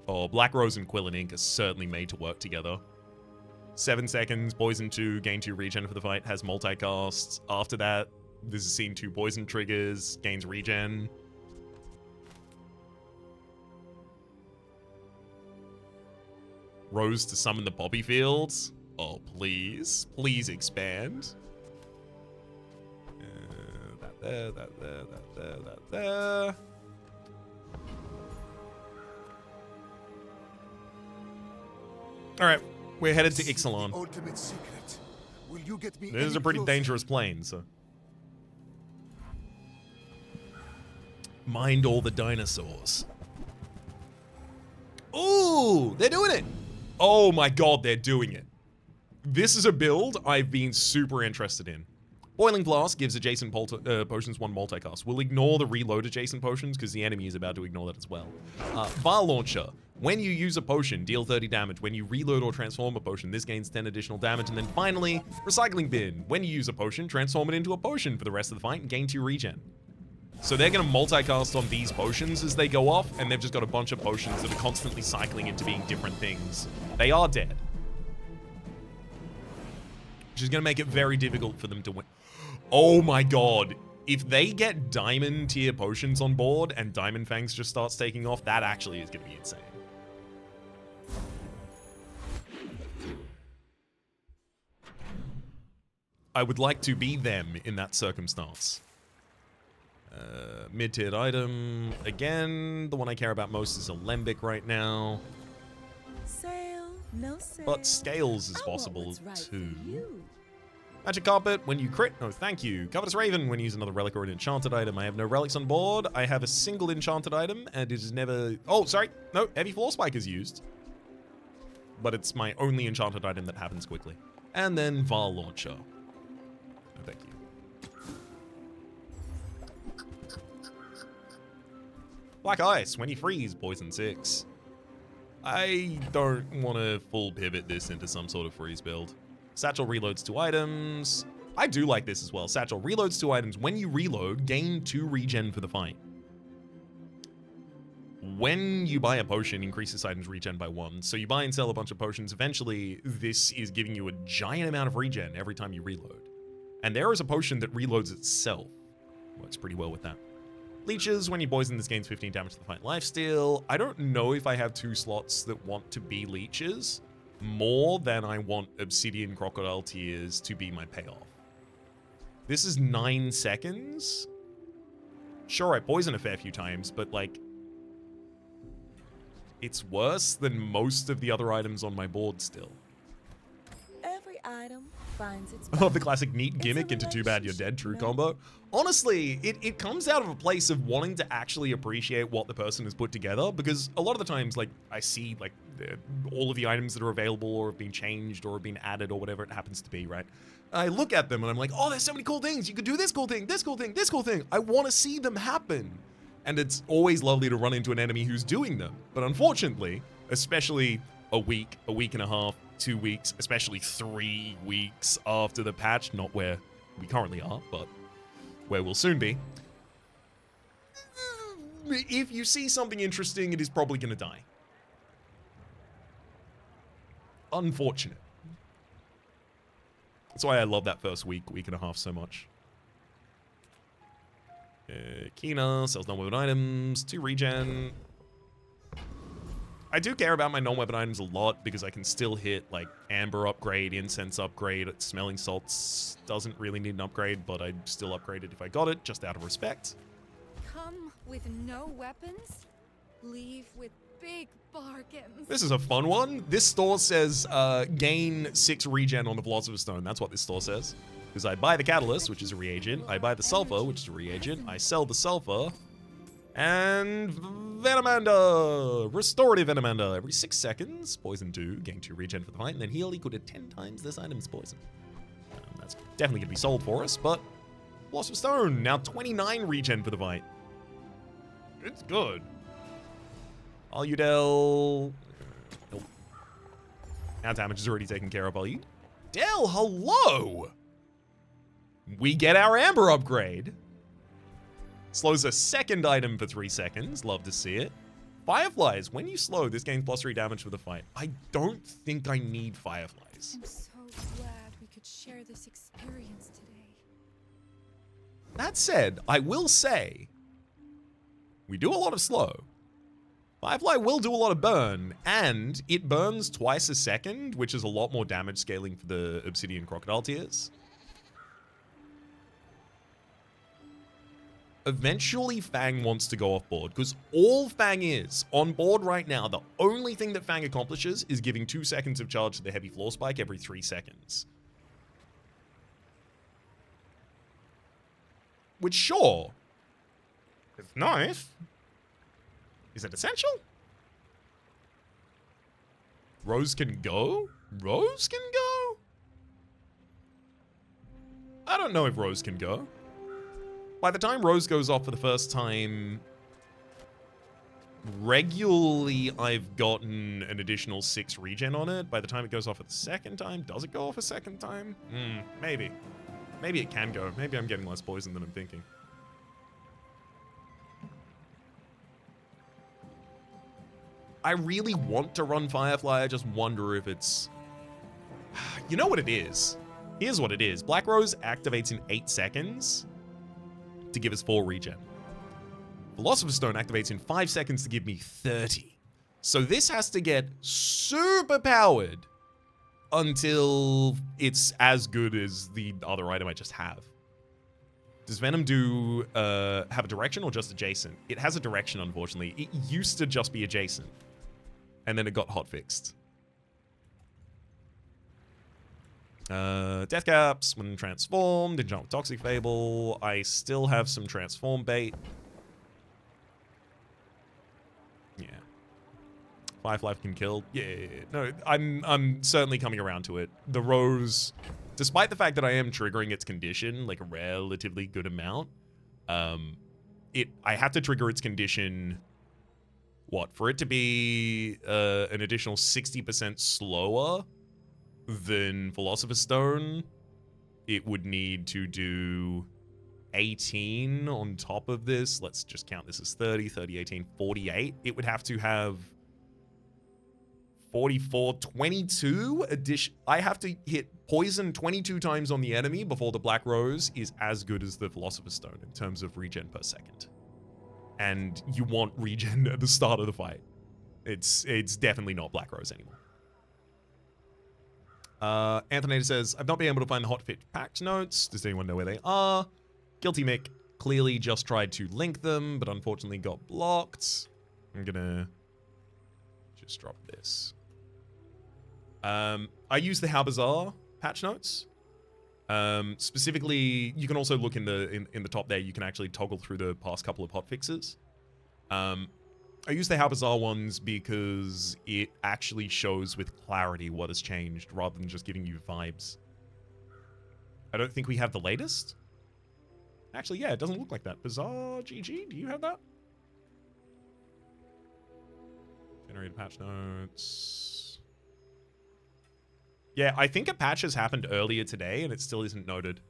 Oh, Black Rose and Quill and Ink are certainly made to work together. 7 seconds, poison 2, gain 2 regen for the fight, has multicasts. After that, this is seen 2 poison triggers, gains regen. Rose to summon the poppy fields. Oh, please. Please expand. That there, that there, that there, that there. Alright, we're headed to Ixalan. Ultimate secret. Will you get me This is a pretty dangerous plane, so. Mind all the dinosaurs. Ooh, they're doing it. Oh my god, they're doing it. This is a build I've been super interested in. Boiling Blast gives adjacent potions 1 multicast. We'll ignore the reload adjacent potions because the enemy is about to ignore that as well. Fire Launcher. When you use a potion, deal 30 damage. When you reload or transform a potion, this gains 10 additional damage. And then finally, Recycling Bin. When you use a potion, transform it into a potion for the rest of the fight and gain 2 regen. So they're going to multicast on these potions as they go off, and they've just got a bunch of potions that are constantly cycling into being different things. They are dead. Which is going to make it very difficult for them to win. Oh my god. If they get diamond tier potions on board and Diamond Fangs just starts taking off, that actually is going to be insane. I would like to be them in that circumstance. Mid-tiered item. Again, the one I care about most is Alembic right now. Sale, no sale. But Scales is possible too. Magic Carpet, when you crit, no thank you. Covetous Raven, when you use another relic or an enchanted item. I have no relics on board. I have a single enchanted item, and it is never... Oh, sorry. No, Heavy Floor Spike is used. But it's my only enchanted item that happens quickly. And then Var Launcher. No, thank you. Black Ice, when you freeze, poison 6. I don't want to full pivot this into some sort of freeze build. Satchel reloads 2 items. I do like this as well. Satchel reloads 2 items. When you reload, gain 2 regen for the fight. When you buy a potion, increase this item's regen by 1. So you buy and sell a bunch of potions. Eventually, this is giving you a giant amount of regen every time you reload. And there is a potion that reloads itself. Works pretty well with that. Leeches, when you poison, this gains 15 damage to the fight. Lifesteal. I don't know if I have 2 slots that want to be leeches. More than I want Obsidian Crocodile Tears to be my payoff. This is 9 seconds. Sure, I poison a fair few times, but like... it's worse than most of the other items on my board still. Every item finds its... I love the classic neat gimmick into too bad you're dead true combo. Honestly, it comes out of a place of wanting to actually appreciate what the person has put together, because a lot of the times, like, I see, like, all of the items that are available or have been changed or have been added or whatever it happens to be, right? I look at them and I'm like, oh, there's so many cool things. You could do this cool thing, this cool thing, this cool thing. I want to see them happen. And it's always lovely to run into an enemy who's doing them. But unfortunately, especially a week and a half, 2 weeks, especially 3 weeks after the patch, not where we currently are, but where we'll soon be. If you see something interesting, it is probably going to die. Unfortunate. That's why I love that first week and a half so much. Kina sells non-weapon items, 2 regen. I do care about my non-weapon items a lot because I can still hit like amber upgrade, incense upgrade, smelling salts doesn't really need an upgrade, but I'd still upgrade it if I got it, just out of respect. Come with no weapons, leave with big bargains. This is a fun one. This store says gain 6 regen on the Philosopher's Stone. That's what this store says. Because I buy the Catalyst, which is a reagent. I buy the Sulfur, which is a reagent. I sell the Sulfur. And Venomanda! Restorative Venomanda. Every 6 seconds, poison 2, gain 2 regen for the fight, and then heal equal to 10 times this item's poison. That's definitely going to be sold for us, but Philosopher's Stone, now 29 regen for the fight. It's good. Aludel. Nope. Our damage is already taken care of, Alud. Del, hello! We get our Amber upgrade. Slows a second item for 3 seconds. Love to see it. Fireflies. When you slow, this gains +3 damage for the fight. I don't think I need Fireflies. I'm so glad we could share this experience today. That said, I will say, we do a lot of slow. Firefly will do a lot of burn, and it burns twice a second, which is a lot more damage scaling for the Obsidian Crocodile tiers. Eventually, Fang wants to go off board, because all Fang is on board right now, the only thing that Fang accomplishes is giving 2 seconds of charge to the heavy floor spike every 3 seconds. Which, sure, it's nice. Is it essential? Rose can go? Rose can go? I don't know if Rose can go. By the time Rose goes off for the first time, regularly I've gotten an additional 6 regen on it. By the time it goes off a second time, does it go off a second time? Maybe. Maybe it can go. Maybe I'm getting less poison than I'm thinking. I really want to run Firefly, I just wonder if it's... You know what it is? Here's what it is. Black Rose activates in 8 seconds to give us 4 regen. Philosopher's Stone activates in 5 seconds to give me 30. So this has to get super powered until it's as good as the other item I just have. Does Venom do have a direction or just adjacent? It has a direction, unfortunately. It used to just be adjacent. And then it got hotfixed. Death Caps, when transformed, Enchant Toxic Fable. I still have some transform bait. Yeah. Firefly can kill. Yeah. No, I'm certainly coming around to it. The Rose, despite the fact that I am triggering its condition, like a relatively good amount, I have to trigger its condition, what, for it to be an additional 60% slower than Philosopher's Stone, it would need to do 18 on top of this. Let's just count this as 30, 30, 18, 48. It would have to have 44, 22 addition. I have to hit poison 22 times on the enemy before the Black Rose is as good as the Philosopher's Stone in terms of regen per second. And you want regen at the start of the fight. It's definitely not Black Rose anymore. Anthony says, I've not been able to find the hotfix patch notes. Does anyone know where they are? Guilty Mick clearly just tried to link them, but unfortunately got blocked. I'm gonna just drop this. I use the How Bazaar patch notes. Specifically, you can also look in the top there. You can actually toggle through the past couple of hotfixes. I use the How Bazaar ones because it actually shows with clarity what has changed rather than just giving you vibes. I don't think we have the latest. Actually, yeah, it doesn't look like that. Bazaar GG, do you have that? Upgrade patch notes. Yeah, I think a patch has happened earlier today and it still isn't noted.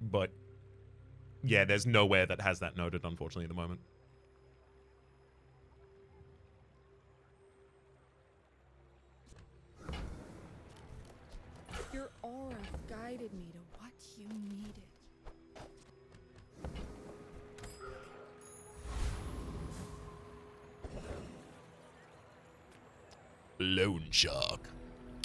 But yeah, there's nowhere that has that noted, unfortunately, at the moment. Your aura guided me to what you needed. Lone Shark.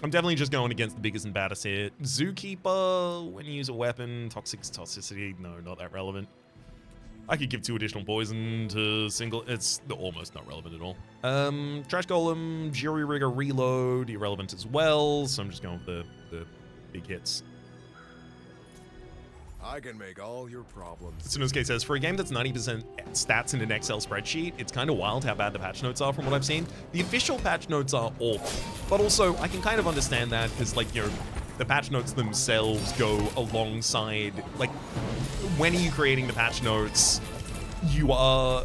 I'm definitely just going against the biggest and baddest here. Zookeeper, when you use a weapon, toxicity, no, not that relevant. I could give 2 additional poison to single, it's almost not relevant at all. Trash Golem, Jury Rigger Reload, irrelevant as well, so I'm just going with the big hits. I can make all your problems. Sunosuke says, for a game that's 90% stats in an Excel spreadsheet, it's kind of wild how bad the patch notes are from what I've seen. The official patch notes are awful, but also I can kind of understand that because, like, you know, the patch notes themselves go alongside, like, when are you creating the patch notes, you are...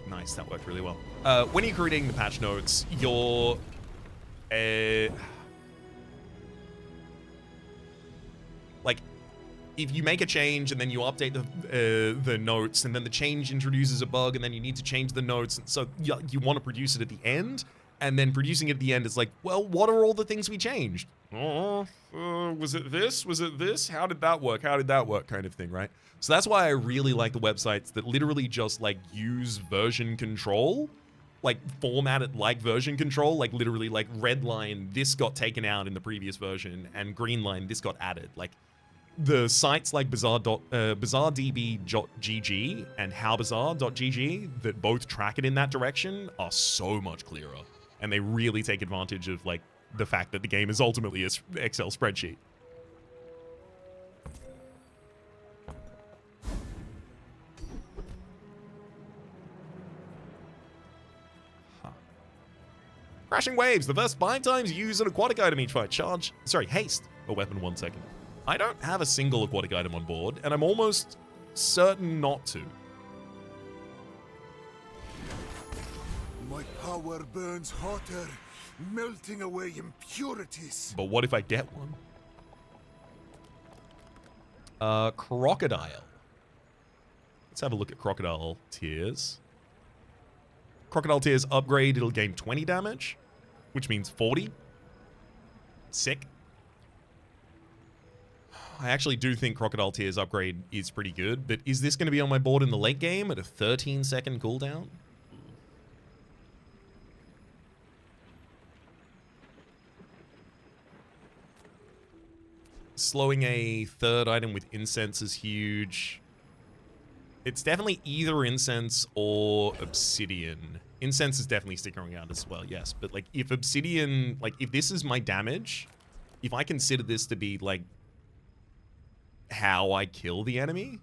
Nice, that worked really well. When you're creating the patch notes, you're... like, if you make a change and then you update the notes and then the change introduces a bug and then you need to change the notes, and so you want to produce it at the end, and then producing it at the end is like, well, what are all the things we changed? Was it this? Was it this? How did that work? How did that work? Kind of thing, right? So that's why I really like the websites that literally just like use version control, like format it like version control, like literally like red line, this got taken out in the previous version, and green line, this got added. Like, the sites like bazaar.db.gg and howbazaar.gg that both track it in that direction are so much clearer. And they really take advantage of, like, the fact that the game is ultimately an Excel spreadsheet. Crashing Waves. The first 5 times you use an aquatic item each fight. Haste a weapon 1 second. I don't have a single aquatic item on board, and I'm almost certain not to. My power burns hotter, melting away impurities. But what if I get one? Crocodile. Let's have a look at Crocodile tiers. Crocodile tiers upgrade, it'll gain 20 damage, which means 40. Sick. I actually do think Crocodile tiers upgrade is pretty good, but is this going to be on my board in the late game at a 13-second cooldown? Slowing a 3rd item with incense is huge. It's definitely either incense or obsidian. Incense is definitely sticking around as well, yes. But, like, if obsidian, like, if this is my damage, if I consider this to be, like, how I kill the enemy,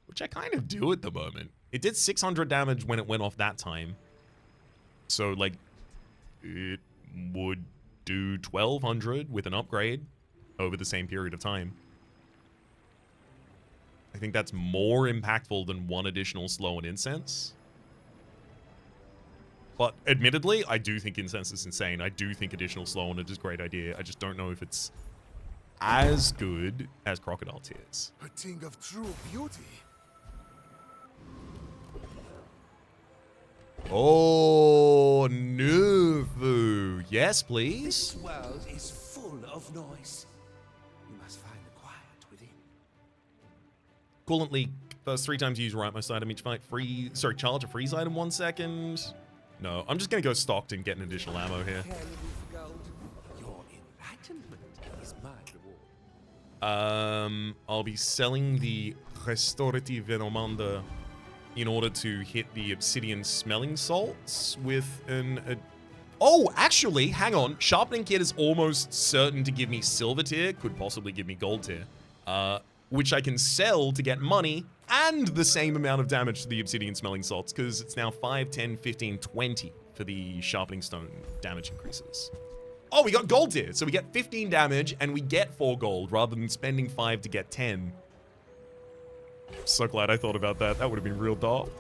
which I kind of do at the moment. It did 600 damage when it went off that time. So, like, it would do 1200 with an upgrade over the same period of time. I think that's more impactful than 1 additional slow and incense. But admittedly, I do think incense is insane. I do think additional slow on it is a great idea. I just don't know if it's as good as Crocodile tiers. A thing of true beauty. Oh, Nuvu. Yes, please. This world is full of noise. You must find the quiet within. Coolant leak. First 3 times you use rightmost item each fight. Charge a freeze item 1 second. No, I'm just gonna go stocked and get an additional ammo here. Your enlightenment is my reward. I'll be selling the Restorative Venomanda in order to hit the Obsidian Smelling Salts with an... oh, actually, hang on. Sharpening Kit is almost certain to give me Silver Tier, could possibly give me Gold Tier, which I can sell to get money and the same amount of damage to the Obsidian Smelling Salts, because it's now 5, 10, 15, 20 for the Sharpening Stone damage increases. Oh, we got Gold Tier, so we get 15 damage and we get 4 gold rather than spending 5 to get 10. So glad I thought about that. That would have been real dope.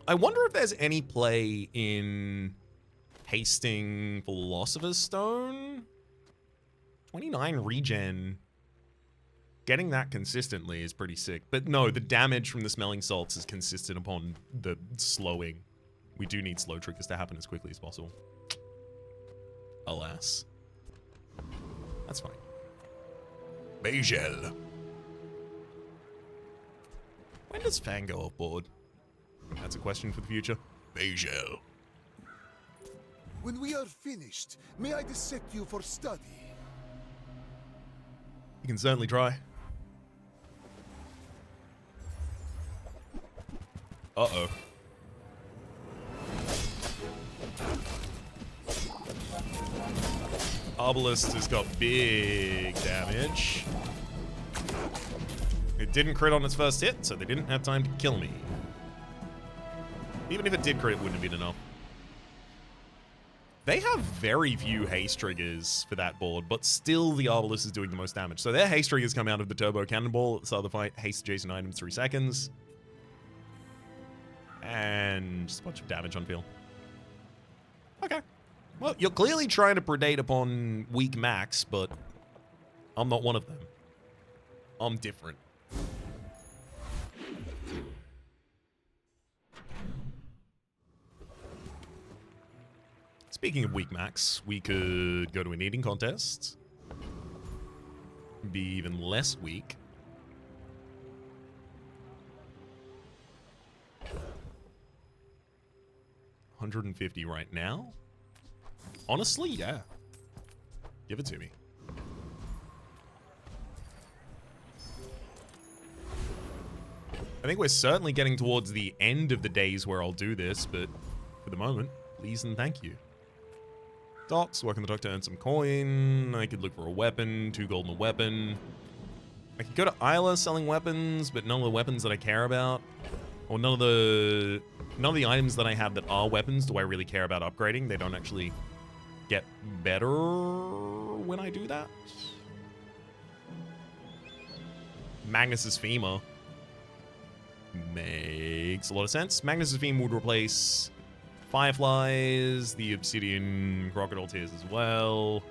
I wonder if there's any play in hasting Philosopher's Stone. 29 regen. Getting that consistently is pretty sick. But no, the damage from the smelling salts is consistent upon the slowing. We do need slow triggers to happen as quickly as possible. Alas. That's fine. Bazel. When does Fang go off board? That's a question for the future. Bazel. When we are finished, may I dissect you for study? You can certainly try. Uh-oh. Obelisk has got big damage. It didn't crit on its first hit, so they didn't have time to kill me. Even if it did crit, it wouldn't have been enough. They have very few haste triggers for that board, but still the Obelisk is doing the most damage. So their haste triggers come out of the Turbo Cannonball at the start of the fight. Haste adjacent items 3 seconds. And just a bunch of damage on field. Okay. Well, you're clearly trying to predate upon weak Max, but I'm not one of them. I'm different. Speaking of weak Max, we could go to an eating contest. Be even less weak. $150 right now. Honestly, yeah. Give it to me. I think we're certainly getting towards the end of the days where I'll do this, but for the moment, please and thank you. Docks, work on the dock to earn some coin. I could look for a weapon, 2 gold and a weapon. I could go to Isla selling weapons, but none of the weapons that I care about, or none of the items that I have that are weapons do I really care about upgrading. They don't actually get better when I do that. Magnus's Femur makes a lot of sense. Magnus's Femur would replace Fireflies, the Obsidian Crocodile Tears as well,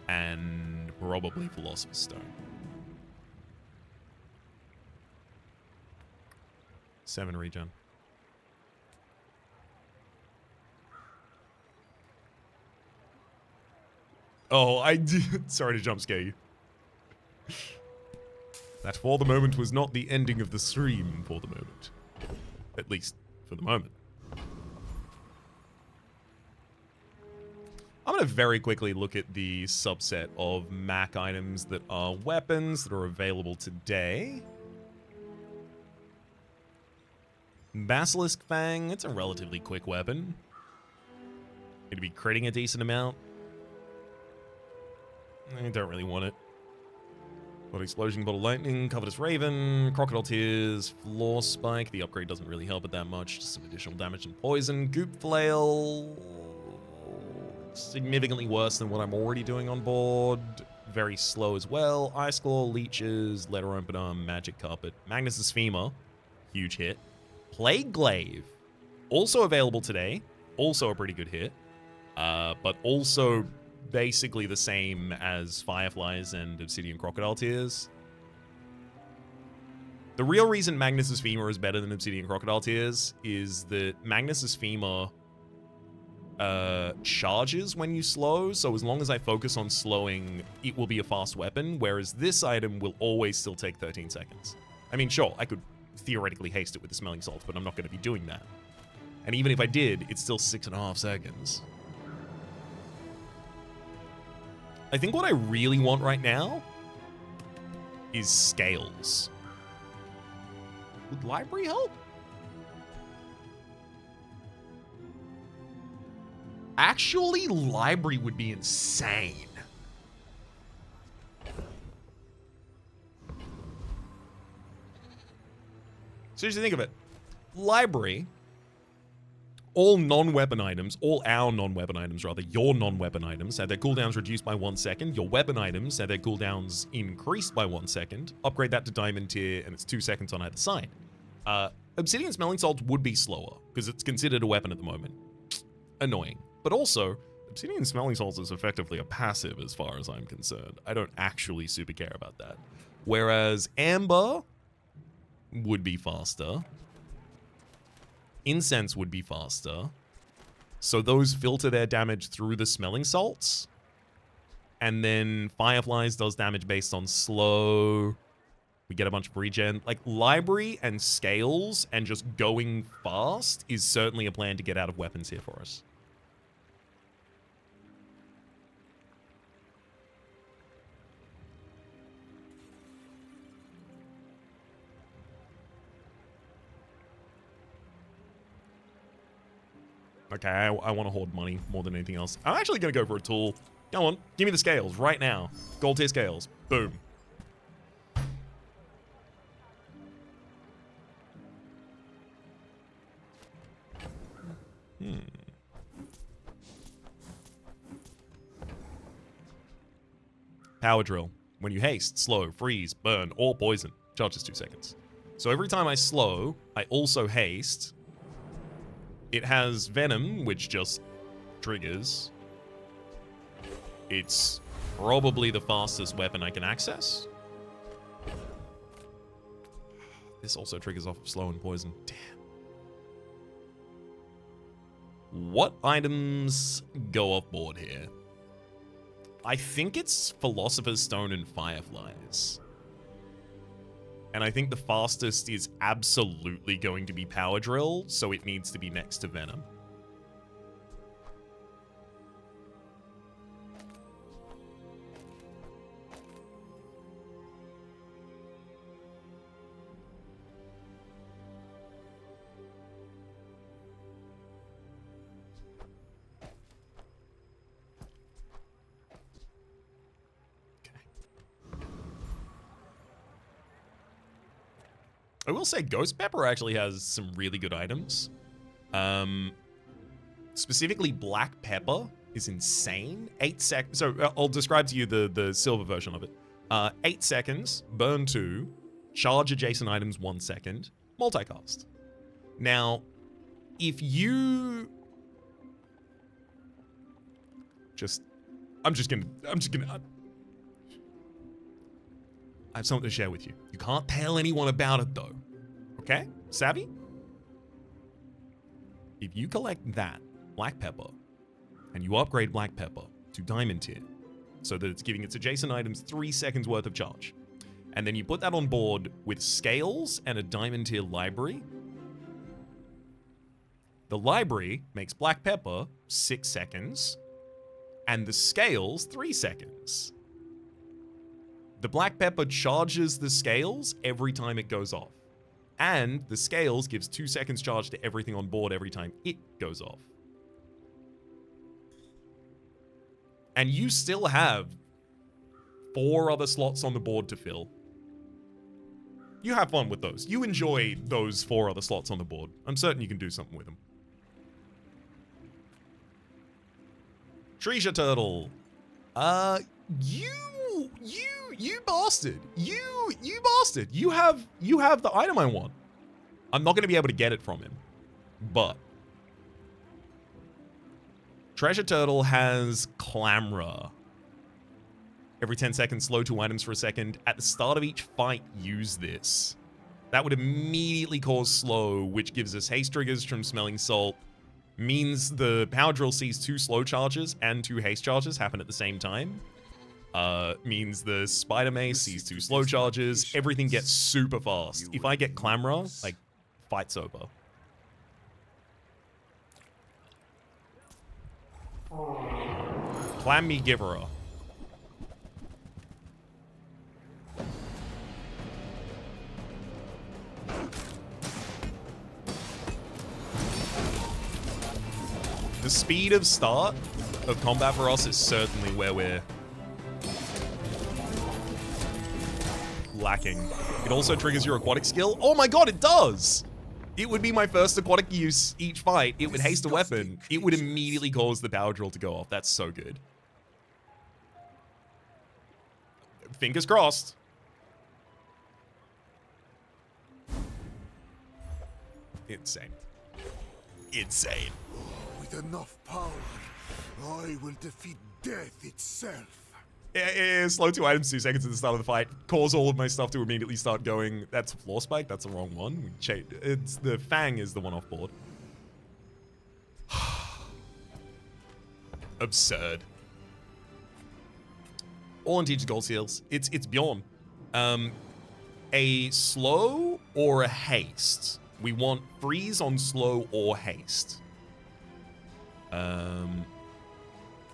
and probably Philosopher's Stone. 7 regen. Oh, I did. Sorry to jump scare you. That for the moment was not the ending of the stream for the moment. At least for the moment. I'm going to very quickly look at the subset of Mac items that are weapons that are available today. Basilisk Fang, it's a relatively quick weapon. It'd be critting a decent amount. I don't really want it. Got Explosion, Bottle Lightning, Covetous Raven, Crocodile Tears, Floor Spike. The upgrade doesn't really help it that much. Just some additional damage and poison. Goop Flail. Significantly worse than what I'm already doing on board. Very slow as well. Ice Claw, Leeches, Letter Opener, Magic Carpet. Magnus's Femur. Huge hit. Plague Glaive. Also available today. Also a pretty good hit. But also basically the same as Fireflies and Obsidian Crocodile Tears. The real reason Magnus's Femur is better than Obsidian Crocodile Tears is that Magnus's Femur charges when you slow, so as long as I focus on slowing, it will be a fast weapon, whereas this item will always still take 13 seconds. I mean, sure, I could theoretically haste it with the Smelling Salts, but I'm not going to be doing that. And even if I did, it's still 6.5 seconds. I think what I really want right now is scales. Would library help? Actually, library would be insane. Seriously, think of it. Library, all non-weapon items, all our non-weapon items rather, your non-weapon items have their cooldowns reduced by 1 second. Your weapon items have their cooldowns increased by 1 second. Upgrade that to diamond tier, and it's 2 seconds on either side. Obsidian Smelling Salts would be slower, because it's considered a weapon at the moment. Annoying. But also, Obsidian Smelling Salts is effectively a passive as far as I'm concerned. I don't actually super care about that. Whereas Amber would be faster. Incense would be faster. So those filter their damage through the Smelling Salts. And then Fireflies does damage based on slow. We get a bunch of regen. Like, library and scales and just going fast is certainly a plan to get out of weapons here for us. Okay, I want to hoard money more than anything else. I'm actually going to go for a tool. Come on, give me the scales right now. Gold tier scales. Boom. Power drill. When you haste, slow, freeze, burn, or poison. Charges 2 seconds. So every time I slow, I also haste. It has venom, which just triggers. It's probably the fastest weapon I can access. This also triggers off of slow and poison. Damn. What items go off board here? I think it's Philosopher's Stone and Fireflies. And I think the fastest is absolutely going to be Power Drill, so it needs to be next to Venom. I will say Ghost Pepper actually has some really good items. Specifically, Black Pepper is insane. 8 seconds. So I'll describe to you the silver version of it. 8 seconds, burn 2, charge adjacent items 1 second, multicast. Now, if you I'm just gonna I have something to share with you. You can't tell anyone about it, though. Okay? Savvy? If you collect that, Black Pepper, and you upgrade Black Pepper to Diamond tier, so that it's giving its adjacent items 3 seconds worth of charge, and then you put that on board with Scales and a Diamond tier library, the library makes Black Pepper 6 seconds, and the Scales 3 seconds. The Black Pepper charges the Scales every time it goes off. And the Scales gives 2 seconds charge to everything on board every time it goes off. And you still have 4 other slots on the board to fill. You have fun with those. You enjoy those 4 other slots on the board. I'm certain you can do something with them. Treasure Turtle. You bastard. You bastard. You have the item I want. I'm not going to be able to get it from him. But Treasure Turtle has Clamra. Every 10 seconds, slow 2 items for a second. At the start of each fight, use this. That would immediately cause slow, which gives us haste triggers from Smelling Salt. Means the Power Drill sees 2 slow charges and 2 haste charges happen at the same time. Means the Spider Mace sees 2 slow charges. Everything gets super fast. If I get Clamra, like, fight's over. Clam me Giverer. The speed of start of combat for us is certainly where we're lacking. It also triggers your aquatic skill. Oh my god, it does! It would be my first aquatic use each fight. It would haste a weapon. It would immediately cause the Power Drill to go off. That's so good. Fingers crossed. Insane. Insane. With enough power, I will defeat death itself. Slow 2 items 2 seconds at the start of the fight. Cause all of my stuff to immediately start going. That's a floor spike. That's the wrong one. It's the Fang is the one off board. Absurd. All on teaches gold seals. It's Bjorn. A slow or a haste. We want freeze on slow or haste.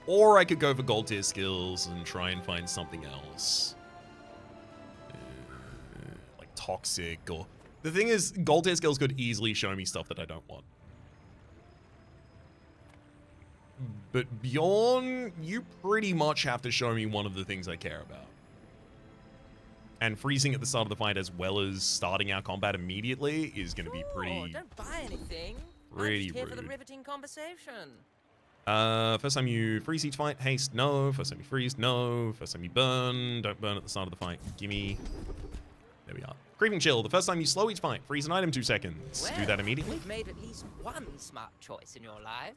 Or I could go for gold tier skills and try and find something else. Like toxic or... The thing is, gold tier skills could easily show me stuff that I don't want. But Bjorn, you pretty much have to show me one of the things I care about. And freezing at the start of the fight as well as starting our combat immediately is going to be pretty... Don't buy anything. Pretty I'm just here for the rude. riveting conversation. First time you freeze each fight, haste, no. First time you freeze, no. First time you burn, don't burn at the start of the fight. Gimme. There we are. Creeping chill. The first time you slow each fight, freeze an item 2 seconds. Well, do that immediately. You've made at least one smart choice in your life.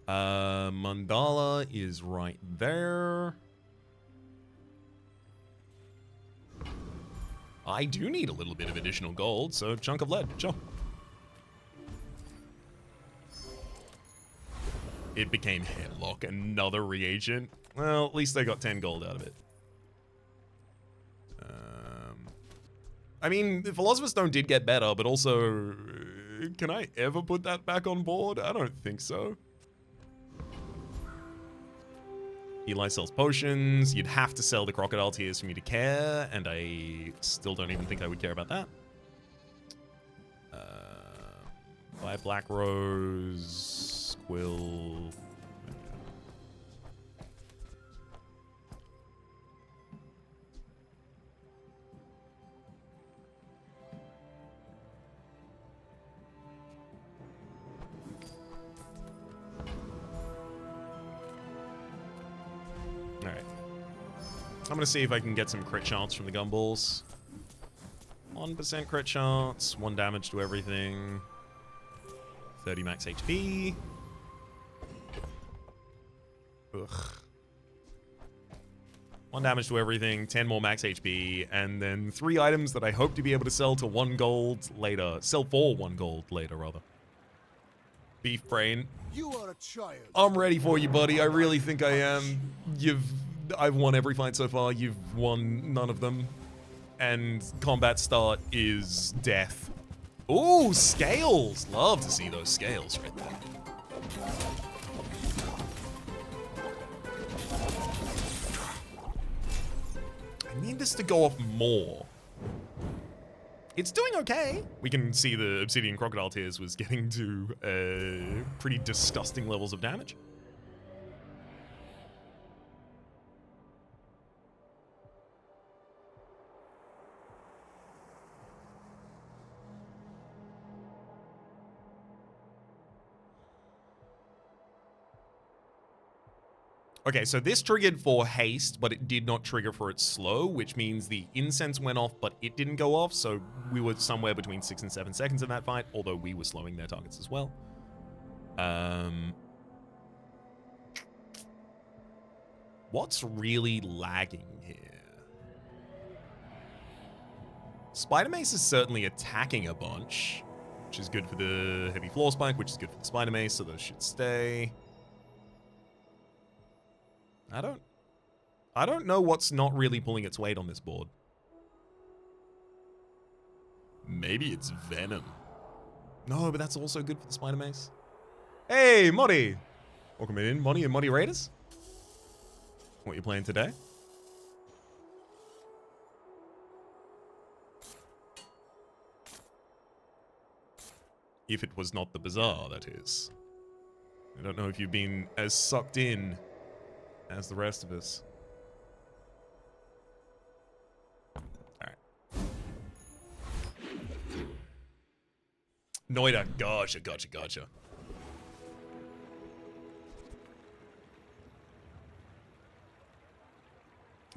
Mandala is right there. I do need a little bit of additional gold, so chunk of lead, sure. It became Headlock, another reagent. Well, at least I got 10 gold out of it. I mean, the Philosopher's Stone did get better, but also, can I ever put that back on board? I don't think so. Eli sells potions. You'd have to sell the crocodile tears for me to care, and I still don't even think I would care about that. Buy Black Rose, Quill. Alright. I'm gonna see if I can get some crit chance from the gumballs. 1% crit chance, 1 damage to everything. 30 max HP. Ugh. 1 damage to everything, 10 more max HP, and then 3 items that I hope to be able to sell to 1 gold later. Sell for 1 gold later, rather. Beef Brain. You are a child. I'm ready for you, buddy. I really think I am. I've won every fight so far. You've won none of them. And combat start is death. Ooh, scales. Love to see those scales right there. I need this to go off more. It's doing okay. We can see the Obsidian Crocodile Tears was getting to pretty disgusting levels of damage. Okay, so this triggered for haste, but it did not trigger for its slow, which means the incense went off, but it didn't go off, so we were somewhere between 6 and 7 seconds in that fight, although we were slowing their targets as well. What's really lagging here? Spider Mace is certainly attacking a bunch, which is good for the heavy floor spike, which is good for the Spider Mace, so those should stay. I don't know what's not really pulling its weight on this board. Maybe it's Venom. No, but that's also good for the Spider Mace. Hey, Moddy! Welcome in, Moddy and Moddy Raiders. What you playing today? If it was not the Bazaar, that is. I don't know if you've been as sucked in as the rest of us. Alright. Noida, gotcha.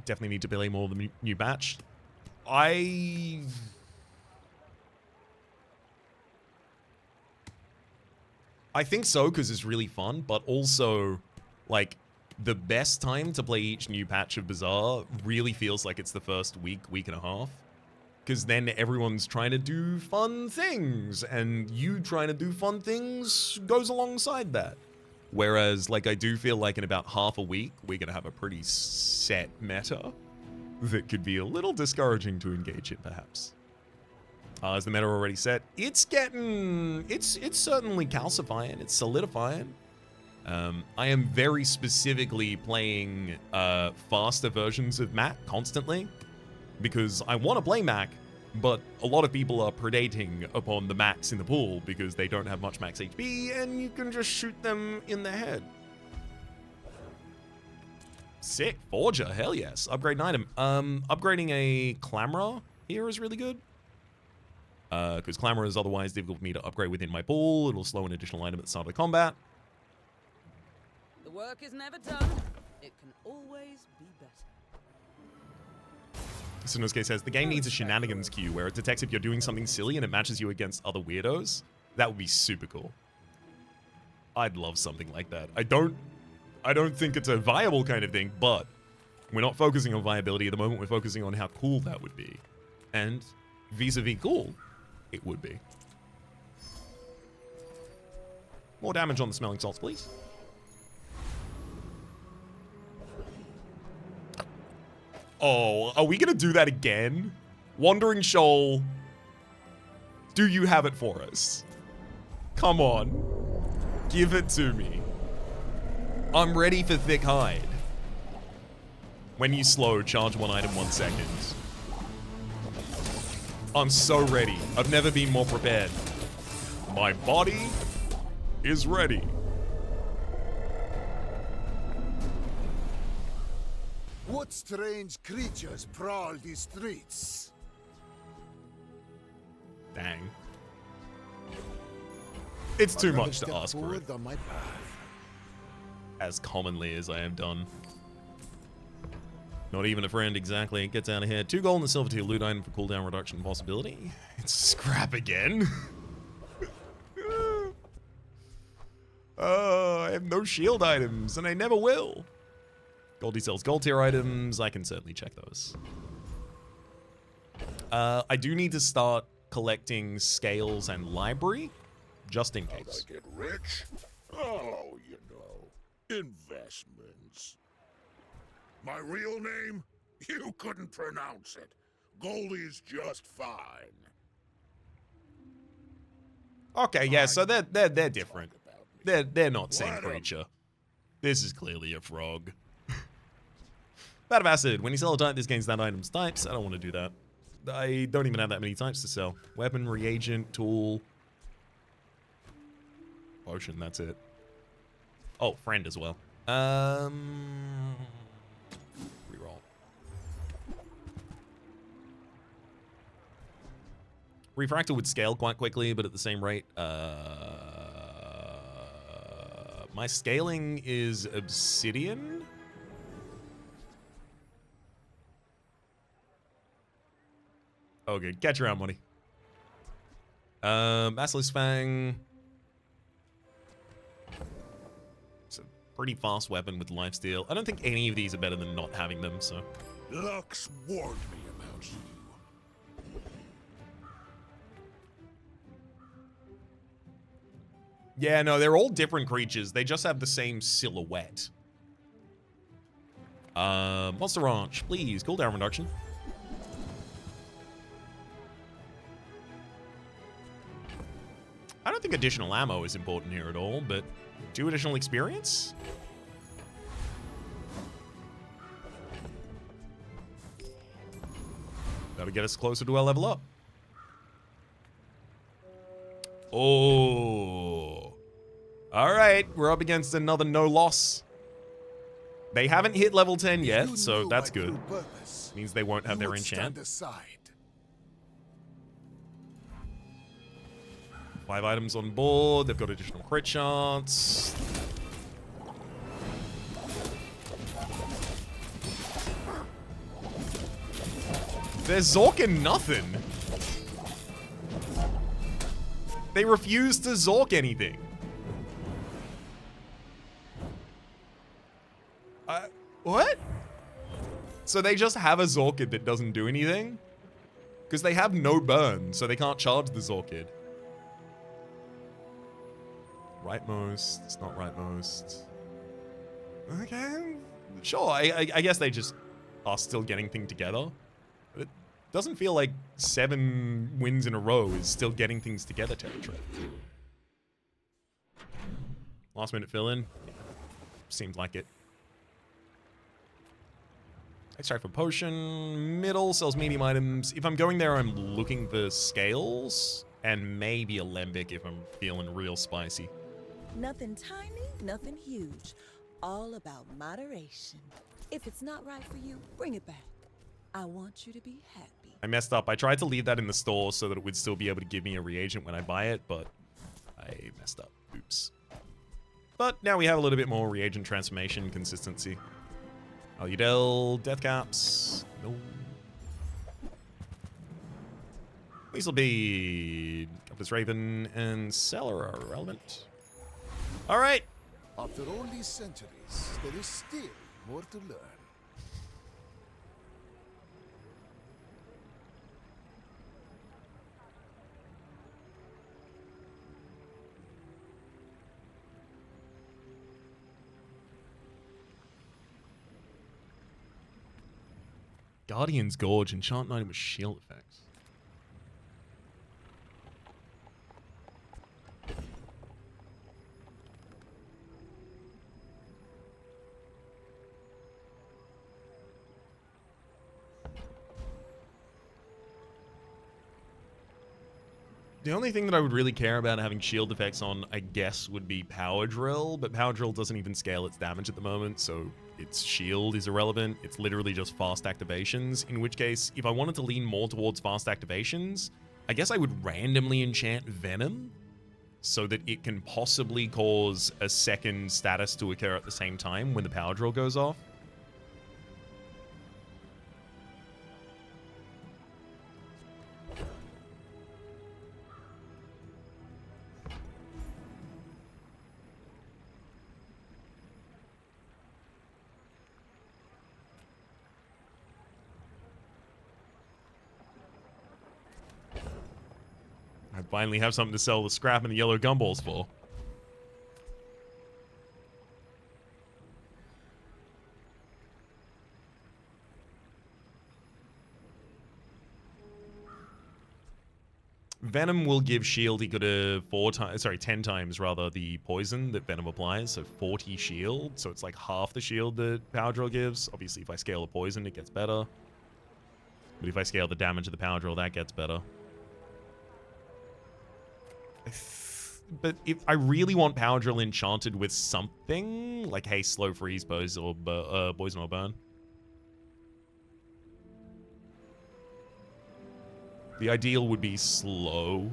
Definitely need to play more of the new batch. I think so, because it's really fun, but also, like, the best time to play each new patch of Bazaar really feels like it's the first week and a half. Because then everyone's trying to do fun things, and you trying to do fun things goes alongside that. Whereas, like, I do feel like in about half a week, we're going to have a pretty set meta that could be a little discouraging to engage in, perhaps. Is the meta already set? It's getting... It's certainly calcifying. It's solidifying. I am very specifically playing faster versions of Mac constantly because I want to play Mac, but a lot of people are predating upon the Macs in the pool because they don't have much max HP and you can just shoot them in the head. Sick. Forger. Hell yes. Upgrade an item. Upgrading a Clamourer here is really good. Because Clamourer is otherwise difficult for me to upgrade within my pool. It'll slow an additional item at the start of combat. The work is never done. It can always be better. Sonosuke says, the game needs a shenanigans queue where it detects if you're doing something silly and it matches you against other weirdos. That would be super cool. I'd love something like that. I don't think it's a viable kind of thing, but we're not focusing on viability at the moment. We're focusing on how cool that would be. And vis-a-vis cool, it would be. More damage on the smelling salts, please. Oh, are we gonna do that again? Wandering Shoal, do you have it for us? Come on. Give it to me. I'm ready for Thick Hide. When you slow, charge one item 1 second. I'm so ready. I've never been more prepared. My body is ready. What strange creatures prowl these streets? Dang. It's too much to ask for it. On my path. As commonly as I have done. Not even a friend, exactly. Gets out of here. 2 gold and a silver tier loot item for cooldown reduction possibility. It's scrap again. Oh, I have no shield items, and I never will. Goldie sells gold tier items. I can certainly check those. I do need to start collecting scales and library, just in case. How I get rich? Oh, you know, investments. My real name? You couldn't pronounce it. Goldie's just fine. Okay, yeah, so they're different. They're not same creature. This is clearly a frog. Bat of Acid. When you sell a type, this gains that item's types. I don't want to do that. I don't even have that many types to sell. Weapon, reagent, tool. Potion, that's it. Oh, friend as well. Reroll. Refractor would scale quite quickly, but at the same rate. My scaling is obsidian. Okay, catch around, money. Basilisk Fang. It's a pretty fast weapon with lifesteal. I don't think any of these are better than not having them, so. Lux warned me about you. Yeah, no, they're all different creatures. They just have the same silhouette. Monster Ranch, please. Cooldown reduction. I don't think additional ammo is important here at all, but 2 additional experience? That'll get us closer to our level up. Oh. All right, we're up against another no loss. They haven't hit level 10 yet, so that's good. Means they won't have their enchant. 5 items on board. They've got additional crit chance. They're zorking nothing. They refuse to zork anything. So they just have a Zorkid that doesn't do anything? Because they have no burn, so they can't charge the Zorkid. Rightmost. It's not rightmost. Okay. Sure, I guess they just are still getting things together. But it doesn't feel like 7 wins in a row is still getting things together territory. Last minute fill in. Yeah, seems like it. Extract for potion. Middle sells medium items. If I'm going there, I'm looking for scales and maybe a lembic if I'm feeling real spicy. Nothing tiny, nothing huge. All about moderation. If it's not right for you, bring it back. I want you to be happy. I messed up. I tried to leave that in the store so that it would still be able to give me a reagent when I buy it, but I messed up. Oops. But now we have a little bit more reagent transformation consistency. Aludel, Death Caps. No. Weasel Bead, Compass Raven, and Cellar are relevant. All right. After all these centuries, there is still more to learn. Guardian's Gorge, enchant item with shield effects. The only thing that I would really care about having shield effects on, I guess, would be Power Drill, but Power Drill doesn't even scale its damage at the moment, so its shield is irrelevant. It's literally just fast activations, in which case, if I wanted to lean more towards fast activations, I guess I would randomly enchant Venom so that it can possibly cause a second status to occur at the same time when the Power Drill goes off. I finally have something to sell the scrap and the yellow gumballs for. Venom will give shield equal to 10 times rather the poison that Venom applies, so 40 shield, so it's like half the shield that Power Drill gives. Obviously, if I scale the poison, it gets better. But if I scale the damage of the Power Drill, that gets better. But if I really want Power Drill enchanted with something, like haste, slow, freeze, poison, or burn. The ideal would be slow.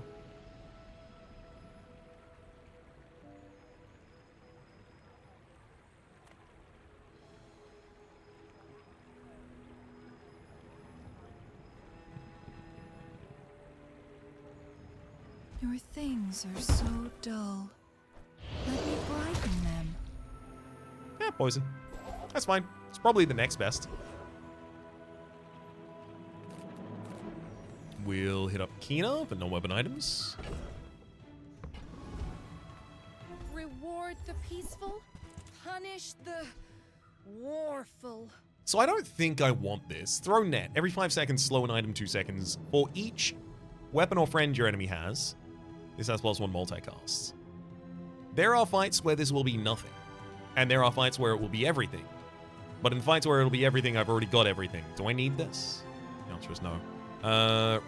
Your things are so dull. Let me brighten them. Yeah, poison. That's fine. It's probably the next best. We'll hit up Kina for non-weapon items. Reward the peaceful, punish the warful. So I don't think I want this. Throw net. Every 5 seconds, slow an item 2 seconds. For each weapon or friend your enemy has, this has +1 multicasts. There are fights where this will be nothing. And there are fights where it will be everything. But in fights where it'll be everything, I've already got everything. Do I need this? The answer is no.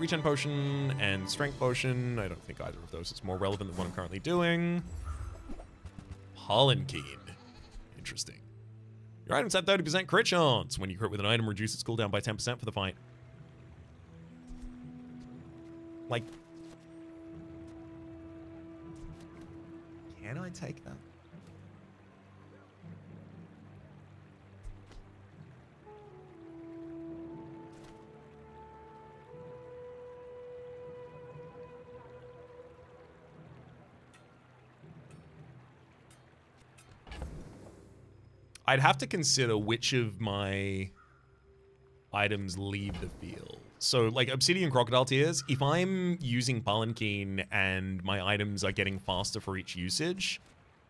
Regen potion and strength potion. I don't think either of those is more relevant than what I'm currently doing. Palanquin. Interesting. Your items have 30% crit chance. When you crit with an item, reduce its cooldown by 10% for the fight. Like, can I take that? I'd have to consider which of my items leave the field. So, like, Obsidian Crocodile Tears, if I'm using Palanquin and my items are getting faster for each usage,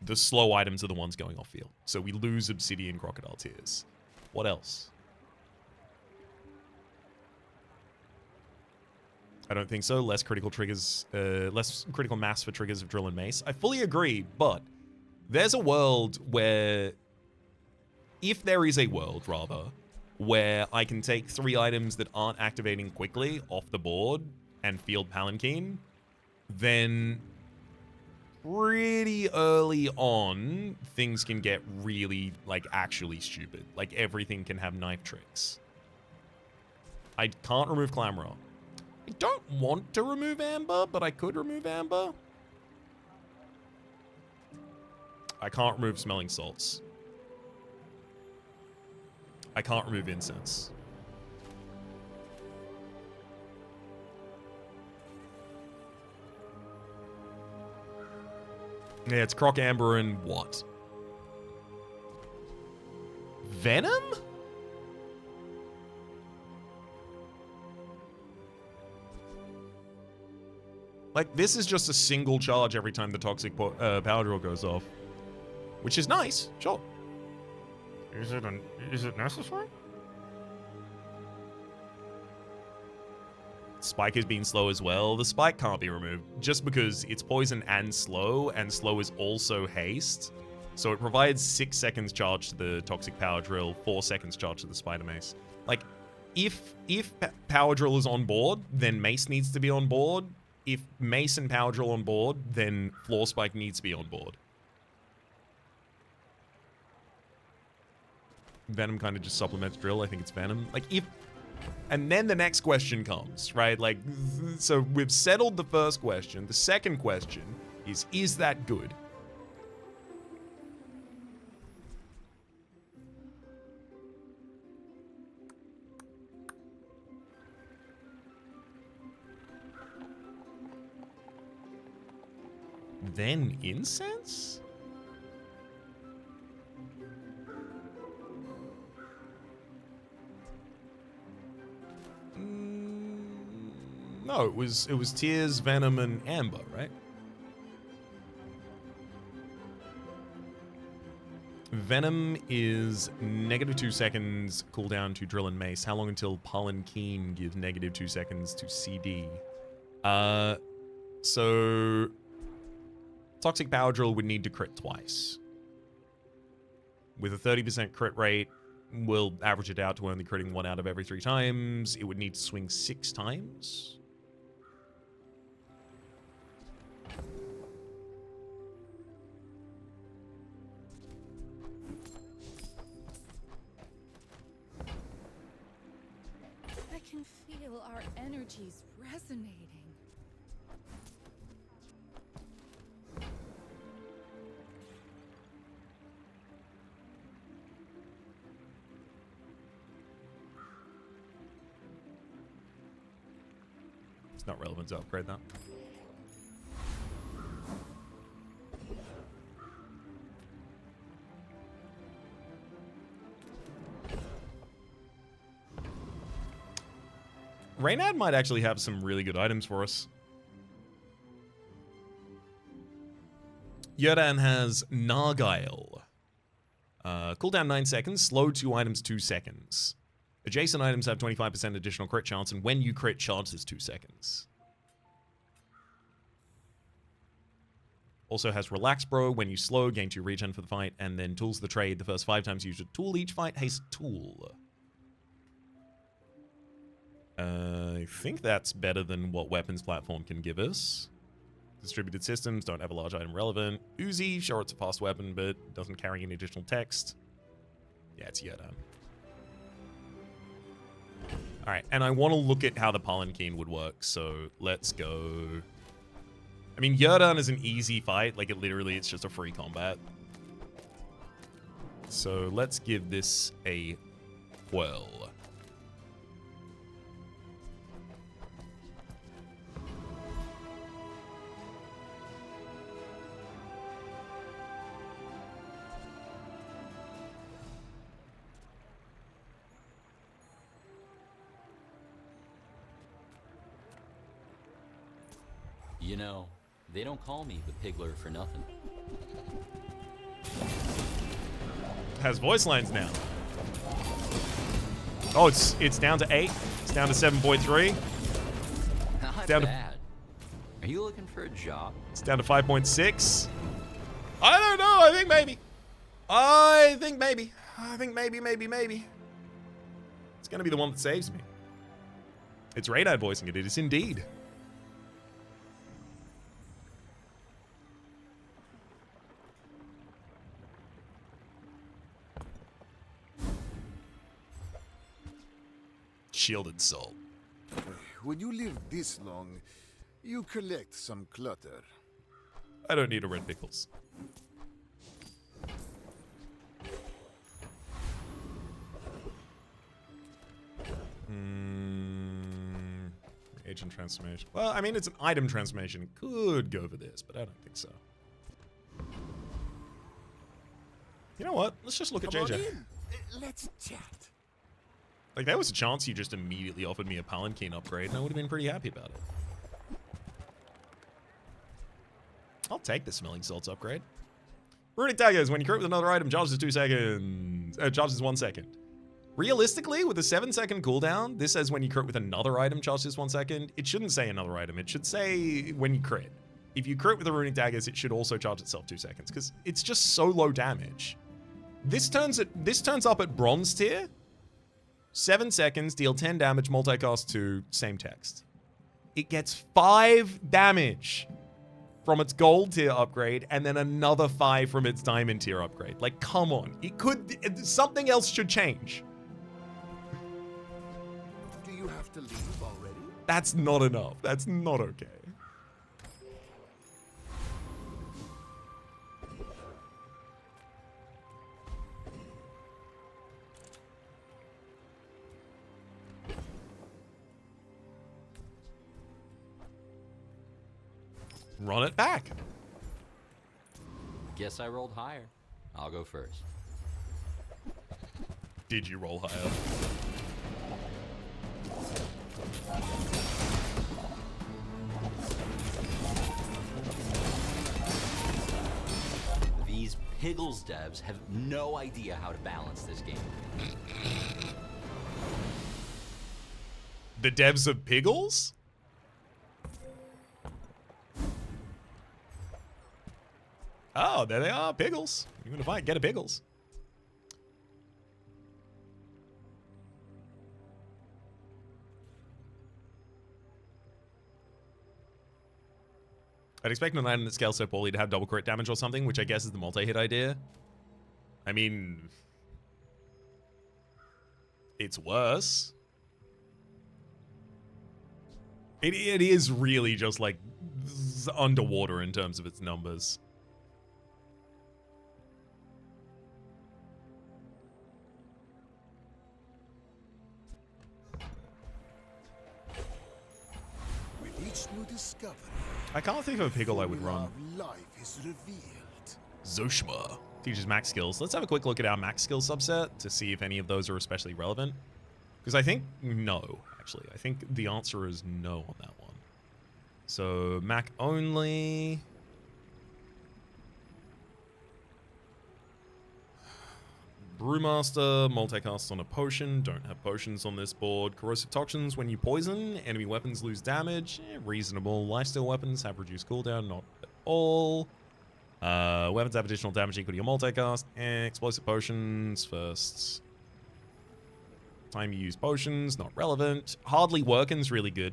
the slow items are the ones going off field. So we lose Obsidian Crocodile Tears. What else? I don't think so. Less critical triggers, less critical mass for triggers of Drill and Mace. I fully agree, but there's a world where, if there is a world, rather, where I can take 3 items that aren't activating quickly off the board and field Palanquin, then pretty early on, things can get really, like, actually stupid. Like, everything can have knife tricks. I can't remove Clamorah. I don't want to remove Amber, but I could remove Amber. I can't remove Smelling Salts. I can't remove Incense. Yeah, it's Croc Amber and what? Venom? Like, this is just a single charge every time the Toxic Power Drill goes off. Which is nice, sure. Is it necessary? Spike is being slow as well. The spike can't be removed just because it's poison and slow is also haste. So it provides 6 seconds charge to the Toxic Power Drill, 4 seconds charge to the Spider Mace. Like, if Power Drill is on board, then Mace needs to be on board. If Mace and Power Drill on board, then Floor Spike needs to be on board. Venom kind of just supplements Drill. I think it's Venom. Like, if... And then the next question comes, right? Like, so we've settled the first question. The second question is that good? Then Incense? No, it was Tears, Venom, and Amber, right? Venom is -2 seconds cooldown to Drill and Mace. How long until Palanquin gives -2 seconds to CD? So Toxic Power Drill would need to crit twice. With a 30% crit rate, we'll average it out to only critting 1 out of every 3 times. It would need to swing 6 times. I can feel our energies resonating. It's not relevant to upgrade that. Reynad might actually have some really good items for us. Yerdan has Nargile. Cooldown 9 seconds, slow 2 items 2 seconds. Adjacent items have 25% additional crit chance, and when you crit, chances 2 seconds. Also has Relax Bro. When you slow, gain 2 regen for the fight, and then Tools the Trade. The first 5 times you use a tool each fight, haste tool. I think that's better than what Weapons Platform can give us. Distributed systems don't have a large item relevant. Uzi, sure, it's a fast weapon, but doesn't carry any additional text. Yeah, it's Yerdan. Alright, and I want to look at how the Palanquin would work, so let's go. I mean, Yerdan is an easy fight. Like, it's just a free combat. So let's give this a whirl. You know, they don't call me the Pigler for nothing. Has voice lines now. Oh, it's down to 8. It's down to 7.3. Not down bad. Are you looking for a job? It's down to 5.6. I don't know. I think maybe. I think maybe, maybe. It's going to be the one that saves me. It's Radad voicing it. It is indeed. Shielded soul. When you live this long, you collect some clutter. I don't need a red pickles. Agent transformation. Well, I mean, it's an item transformation. Could go for this, but I don't think so. You know what? Let's just look at JJ. Let's chat. Like, there was a chance you just immediately offered me a Palanquin upgrade, and I would have been pretty happy about it. I'll take the Smelling Salts upgrade. Runic Daggers, when you crit with another item, charges 2 seconds. Charges 1 second. Realistically, with a 7-second cooldown, this says when you crit with another item, charges 1 second. It shouldn't say another item. It should say when you crit. If you crit with the Runic Daggers, it should also charge itself 2 seconds, because it's just so low damage. This turns up at bronze tier. 7 seconds, deal 10 damage, multicast 2, same text. It gets 5 damage from its gold tier upgrade, and then another 5 from its diamond tier upgrade. Like, come on. Something else should change. Do you have to leave already? That's not enough. That's not okay. Run it back. Guess I rolled higher. I'll go first. Did you roll higher? These Piggles devs have no idea how to balance this game. The devs of Piggles? Oh, there they are, Piggles. You want to fight? Get a Piggles. I'd expect an item that scales so poorly to have double crit damage or something, which I guess is the multi-hit idea. I mean, it's worse. It is really just like underwater in terms of its numbers. With each new discovery, I can't think of a Piggle I would run. life is revealed. Zoshma teaches max skills. Let's have a quick look at our max skill subset to see if any of those are especially relevant. Because I think no, actually. I think the answer is no on that one. So Mac only. Brewmaster, multicast on a potion. Don't have potions on this board. Corrosive toxins, when you poison, enemy weapons lose damage. Reasonable. Lifesteal weapons have reduced cooldown, not at all. Weapons have additional damage equal to your multicast. Explosive potions, first time you use potions, not relevant. Hardly Workin's really good.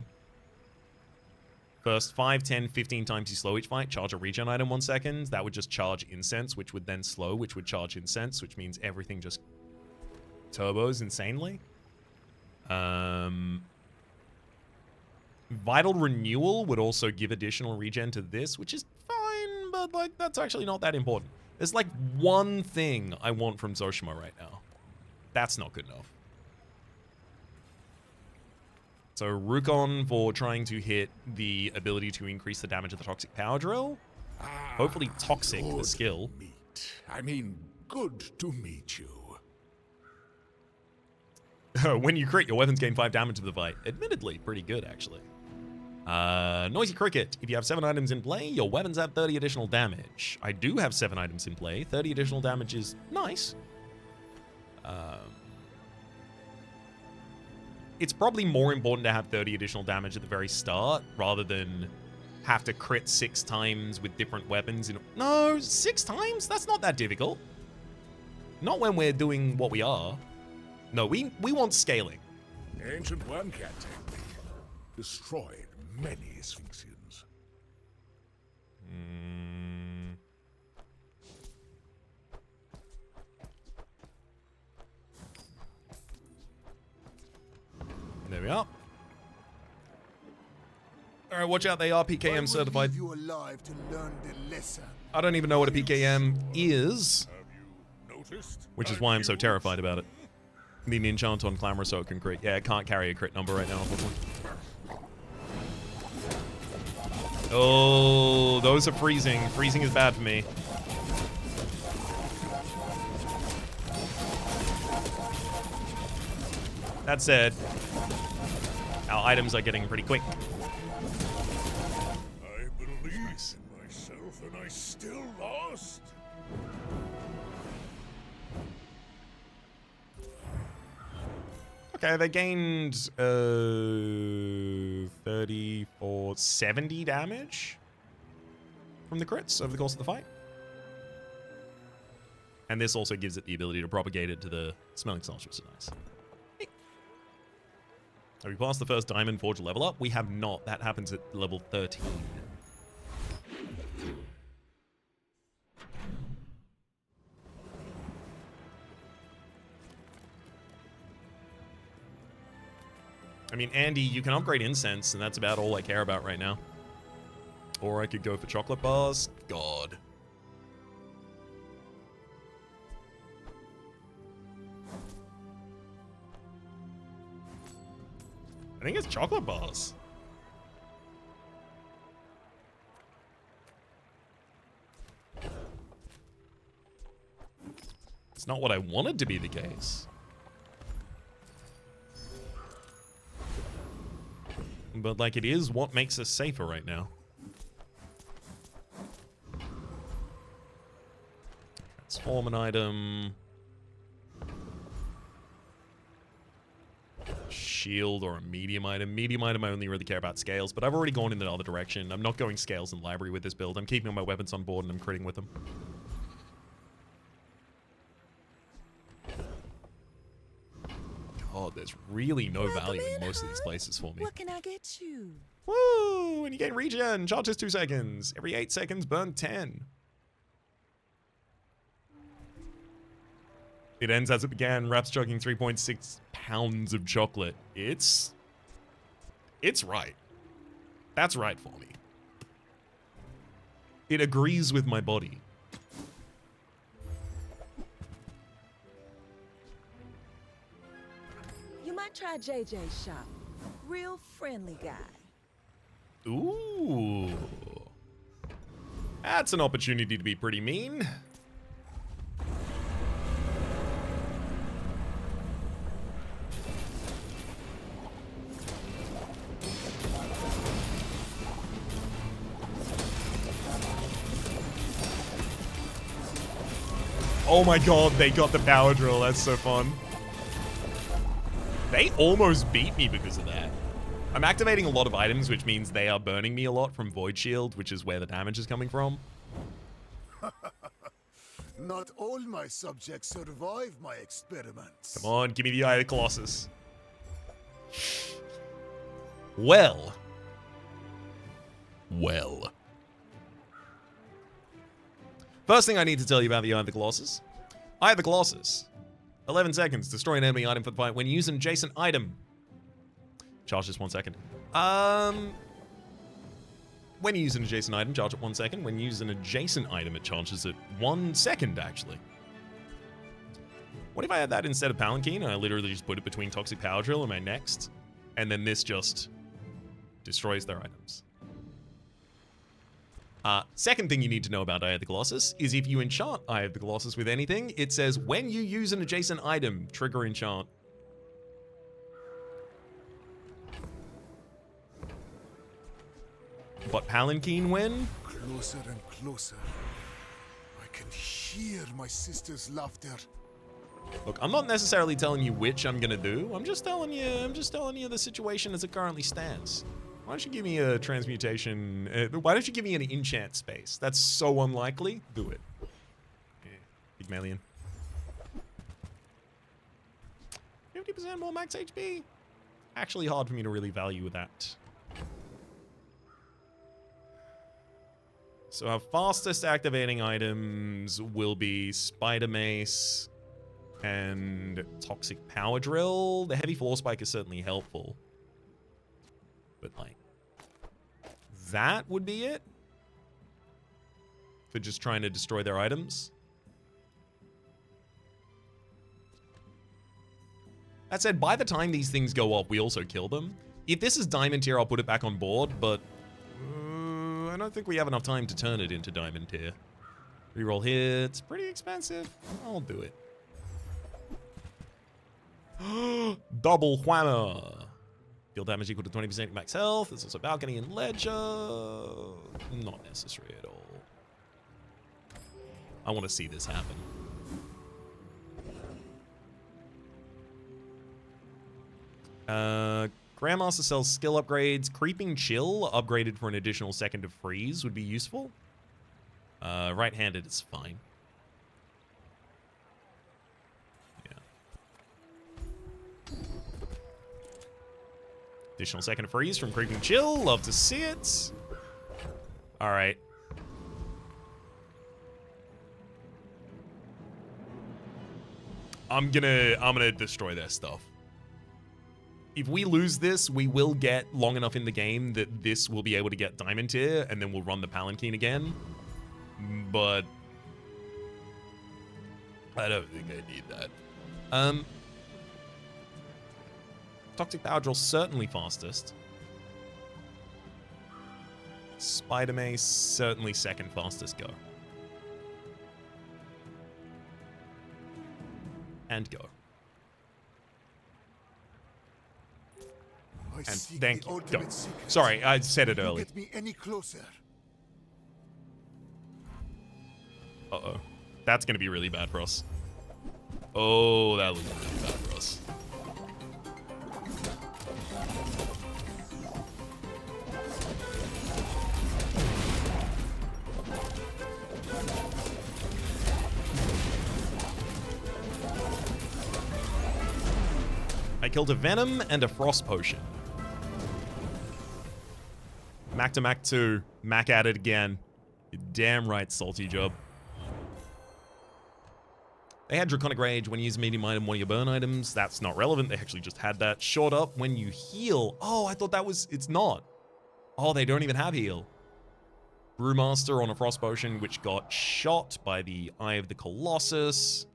First 5, 10, 15 times you slow each fight, charge a regen item 1 second. That would just charge incense, which would then slow, which would charge incense, which means everything just turbos insanely. Vital Renewal would also give additional regen to this, which is fine, but like that's actually not that important. There's like one thing I want from Zoshima right now. That's not good enough. So Rukon for trying to hit the ability to increase the damage of the Toxic Power Drill. Hopefully Toxic, the skill. I mean, good to meet you. When you crit, your weapons gain 5 damage to the fight. Admittedly, pretty good, actually. Noisy Cricket. If you have 7 items in play, your weapons add 30 additional damage. I do have 7 items in play. 30 additional damage is nice. It's probably more important to have 30 additional damage at the very start rather than have to crit 6 times with different weapons. No, 6 times? That's not that difficult. Not when we're doing what we are. No, we want scaling. Ancient Wormcat technique. Destroyed many Sphinxians. There we are. All right, watch out. They are PKM certified. You alive to learn the lesson. I don't even know what a PKM is, Have you noticed? which is why I'm so terrified about it. Need an enchant on Clamor so it can crit. Yeah, it can't carry a crit number right now, unfortunately. Oh, those are freezing. Freezing is bad for me. That said, our items are getting pretty quick. I believed in myself and I still lost. Okay, they gained 70 damage from the crits over the course of the fight. And this also gives it the ability to propagate it to the smelling salts, which is nice. Have we passed the first Diamond Forge level up? We have not. That happens at level 13. I mean, Andy, you can upgrade incense, and that's about all I care about right now. Or I could go for chocolate bars. God. I think it's chocolate bars. It's not what I wanted to be the case. But, like, it is what makes us safer right now. Transform an item. Shield or a medium item. Medium item, I only really care about scales, but I've already gone in the other direction. I'm not going scales in library with this build. I'm keeping all my weapons on board and I'm critting with them. God, there's really no value in most of these places for me. What can I get you? Woo! And you gain regen. Charges 2 seconds. Every 8 seconds, burn 10. It ends as it began. Raps chugging 3.6 pounds of chocolate. It's right. That's right for me. It agrees with my body. You might try JJ's shop. Real friendly guy. Ooh. That's an opportunity to be pretty mean. Oh my god, they got the power drill. That's so fun. They almost beat me because of that. I'm activating a lot of items, which means they are burning me a lot from Void Shield, which is where the damage is coming from. Not all my subjects survive my experiments. Come on, give me the Eye of the Colossus. Well. First thing I need to tell you about the Eye of the Colossus. Eye of the Colossus. 11 seconds. Destroy an enemy item for the fight. When you use an adjacent item. Charge this 1 second. When you use an adjacent item, charge it 1 second. When you use an adjacent item, it charges it 1 second, actually. What if I had that instead of Palanquin and I literally just put it between Toxic Power Drill and my next? And then this just destroys their items. Second thing you need to know about Eye of the Colossus is if you enchant Eye of the Colossus with anything, it says when you use an adjacent item, trigger enchant. But Palanquin when? Closer and closer. I can hear my sister's laughter. Look, I'm not necessarily telling you which I'm gonna do. I'm just telling you the situation as it currently stands. Why don't you give me a transmutation? Why don't you give me an enchant space? That's so unlikely. Do it. Yeah, Pygmalion. 50% more max HP. Actually hard for me to really value that. So our fastest activating items will be Spider Mace and Toxic Power Drill. The Heavy Force Spike is certainly helpful. But like, that would be it for just trying to destroy their items. That said, by the time these things go off, we also kill them. If this is Diamond Tier, I'll put it back on board, but I don't think we have enough time to turn it into Diamond Tier. Reroll here. It's pretty expensive. I'll do it. Double Whammer. Deal damage equal to 20% max health. There's also Balcony and Ledger. Not necessary at all. I want to see this happen. Grandmaster sells skill upgrades. Creeping Chill, upgraded for an additional second of freeze, would be useful. Right-handed is fine. Yeah. Additional second of freeze from Creeping Chill. Love to see it. All right. I'm gonna destroy their stuff. If we lose this, we will get long enough in the game that this will be able to get Diamond Tier, and then we'll run the Palanquin again. But I don't think I need that. Toxic Power Drill certainly fastest. Spider Mace certainly second fastest go. And go. And thank you. Go. Sorry, I said it early. Get me any closer. Uh-oh. That's going to be really bad for us. Oh, that looks really bad for us. I killed a Venom and a Frost Potion. Mac to Mac 2. Mac at it again. You're damn right, salty job. They had Draconic Rage when you use a medium item, one of your burn items. That's not relevant. They actually just had that. Short up when you heal. Oh, I thought that was... It's not. Oh, they don't even have heal. Brewmaster on a Frost Potion, which got shot by the Eye of the Colossus.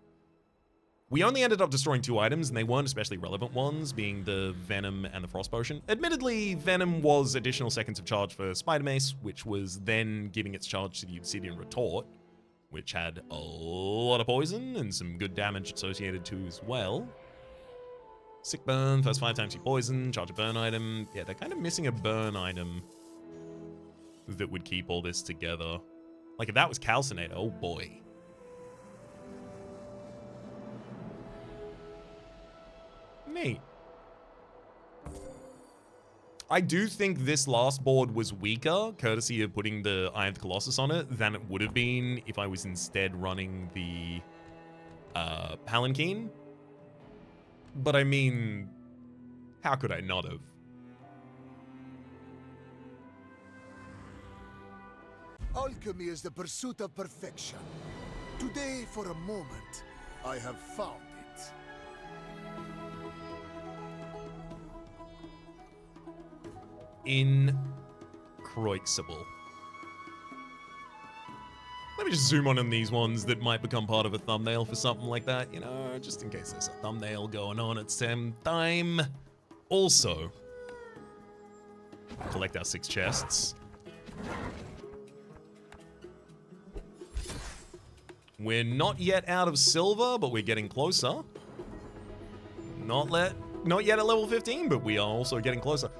We only ended up destroying 2 items, and they weren't especially relevant ones, being the Venom and the Frost Potion. Admittedly, Venom was additional seconds of charge for Spider Mace, which was then giving its charge to the Obsidian Retort, which had a lot of poison and some good damage associated to as well. Sick Burn, first 5 times you poison, charge a burn item. Yeah, they're kind of missing a burn item that would keep all this together. Like, if that was Calcinator, oh boy. Neat. I do think this last board was weaker, courtesy of putting the Eye of the Colossus on it, than it would have been if I was instead running the Palanquin. But I mean, how could I not have? Alchemy is the pursuit of perfection. Today, for a moment, I have found it. Incroixable. Let me just zoom on these ones that might become part of a thumbnail for something like that, you know, just in case there's a thumbnail going on at the same time. Also, collect our 6 chests. We're not yet out of silver, but we're getting closer. Not yet at level 15, but we are also getting closer.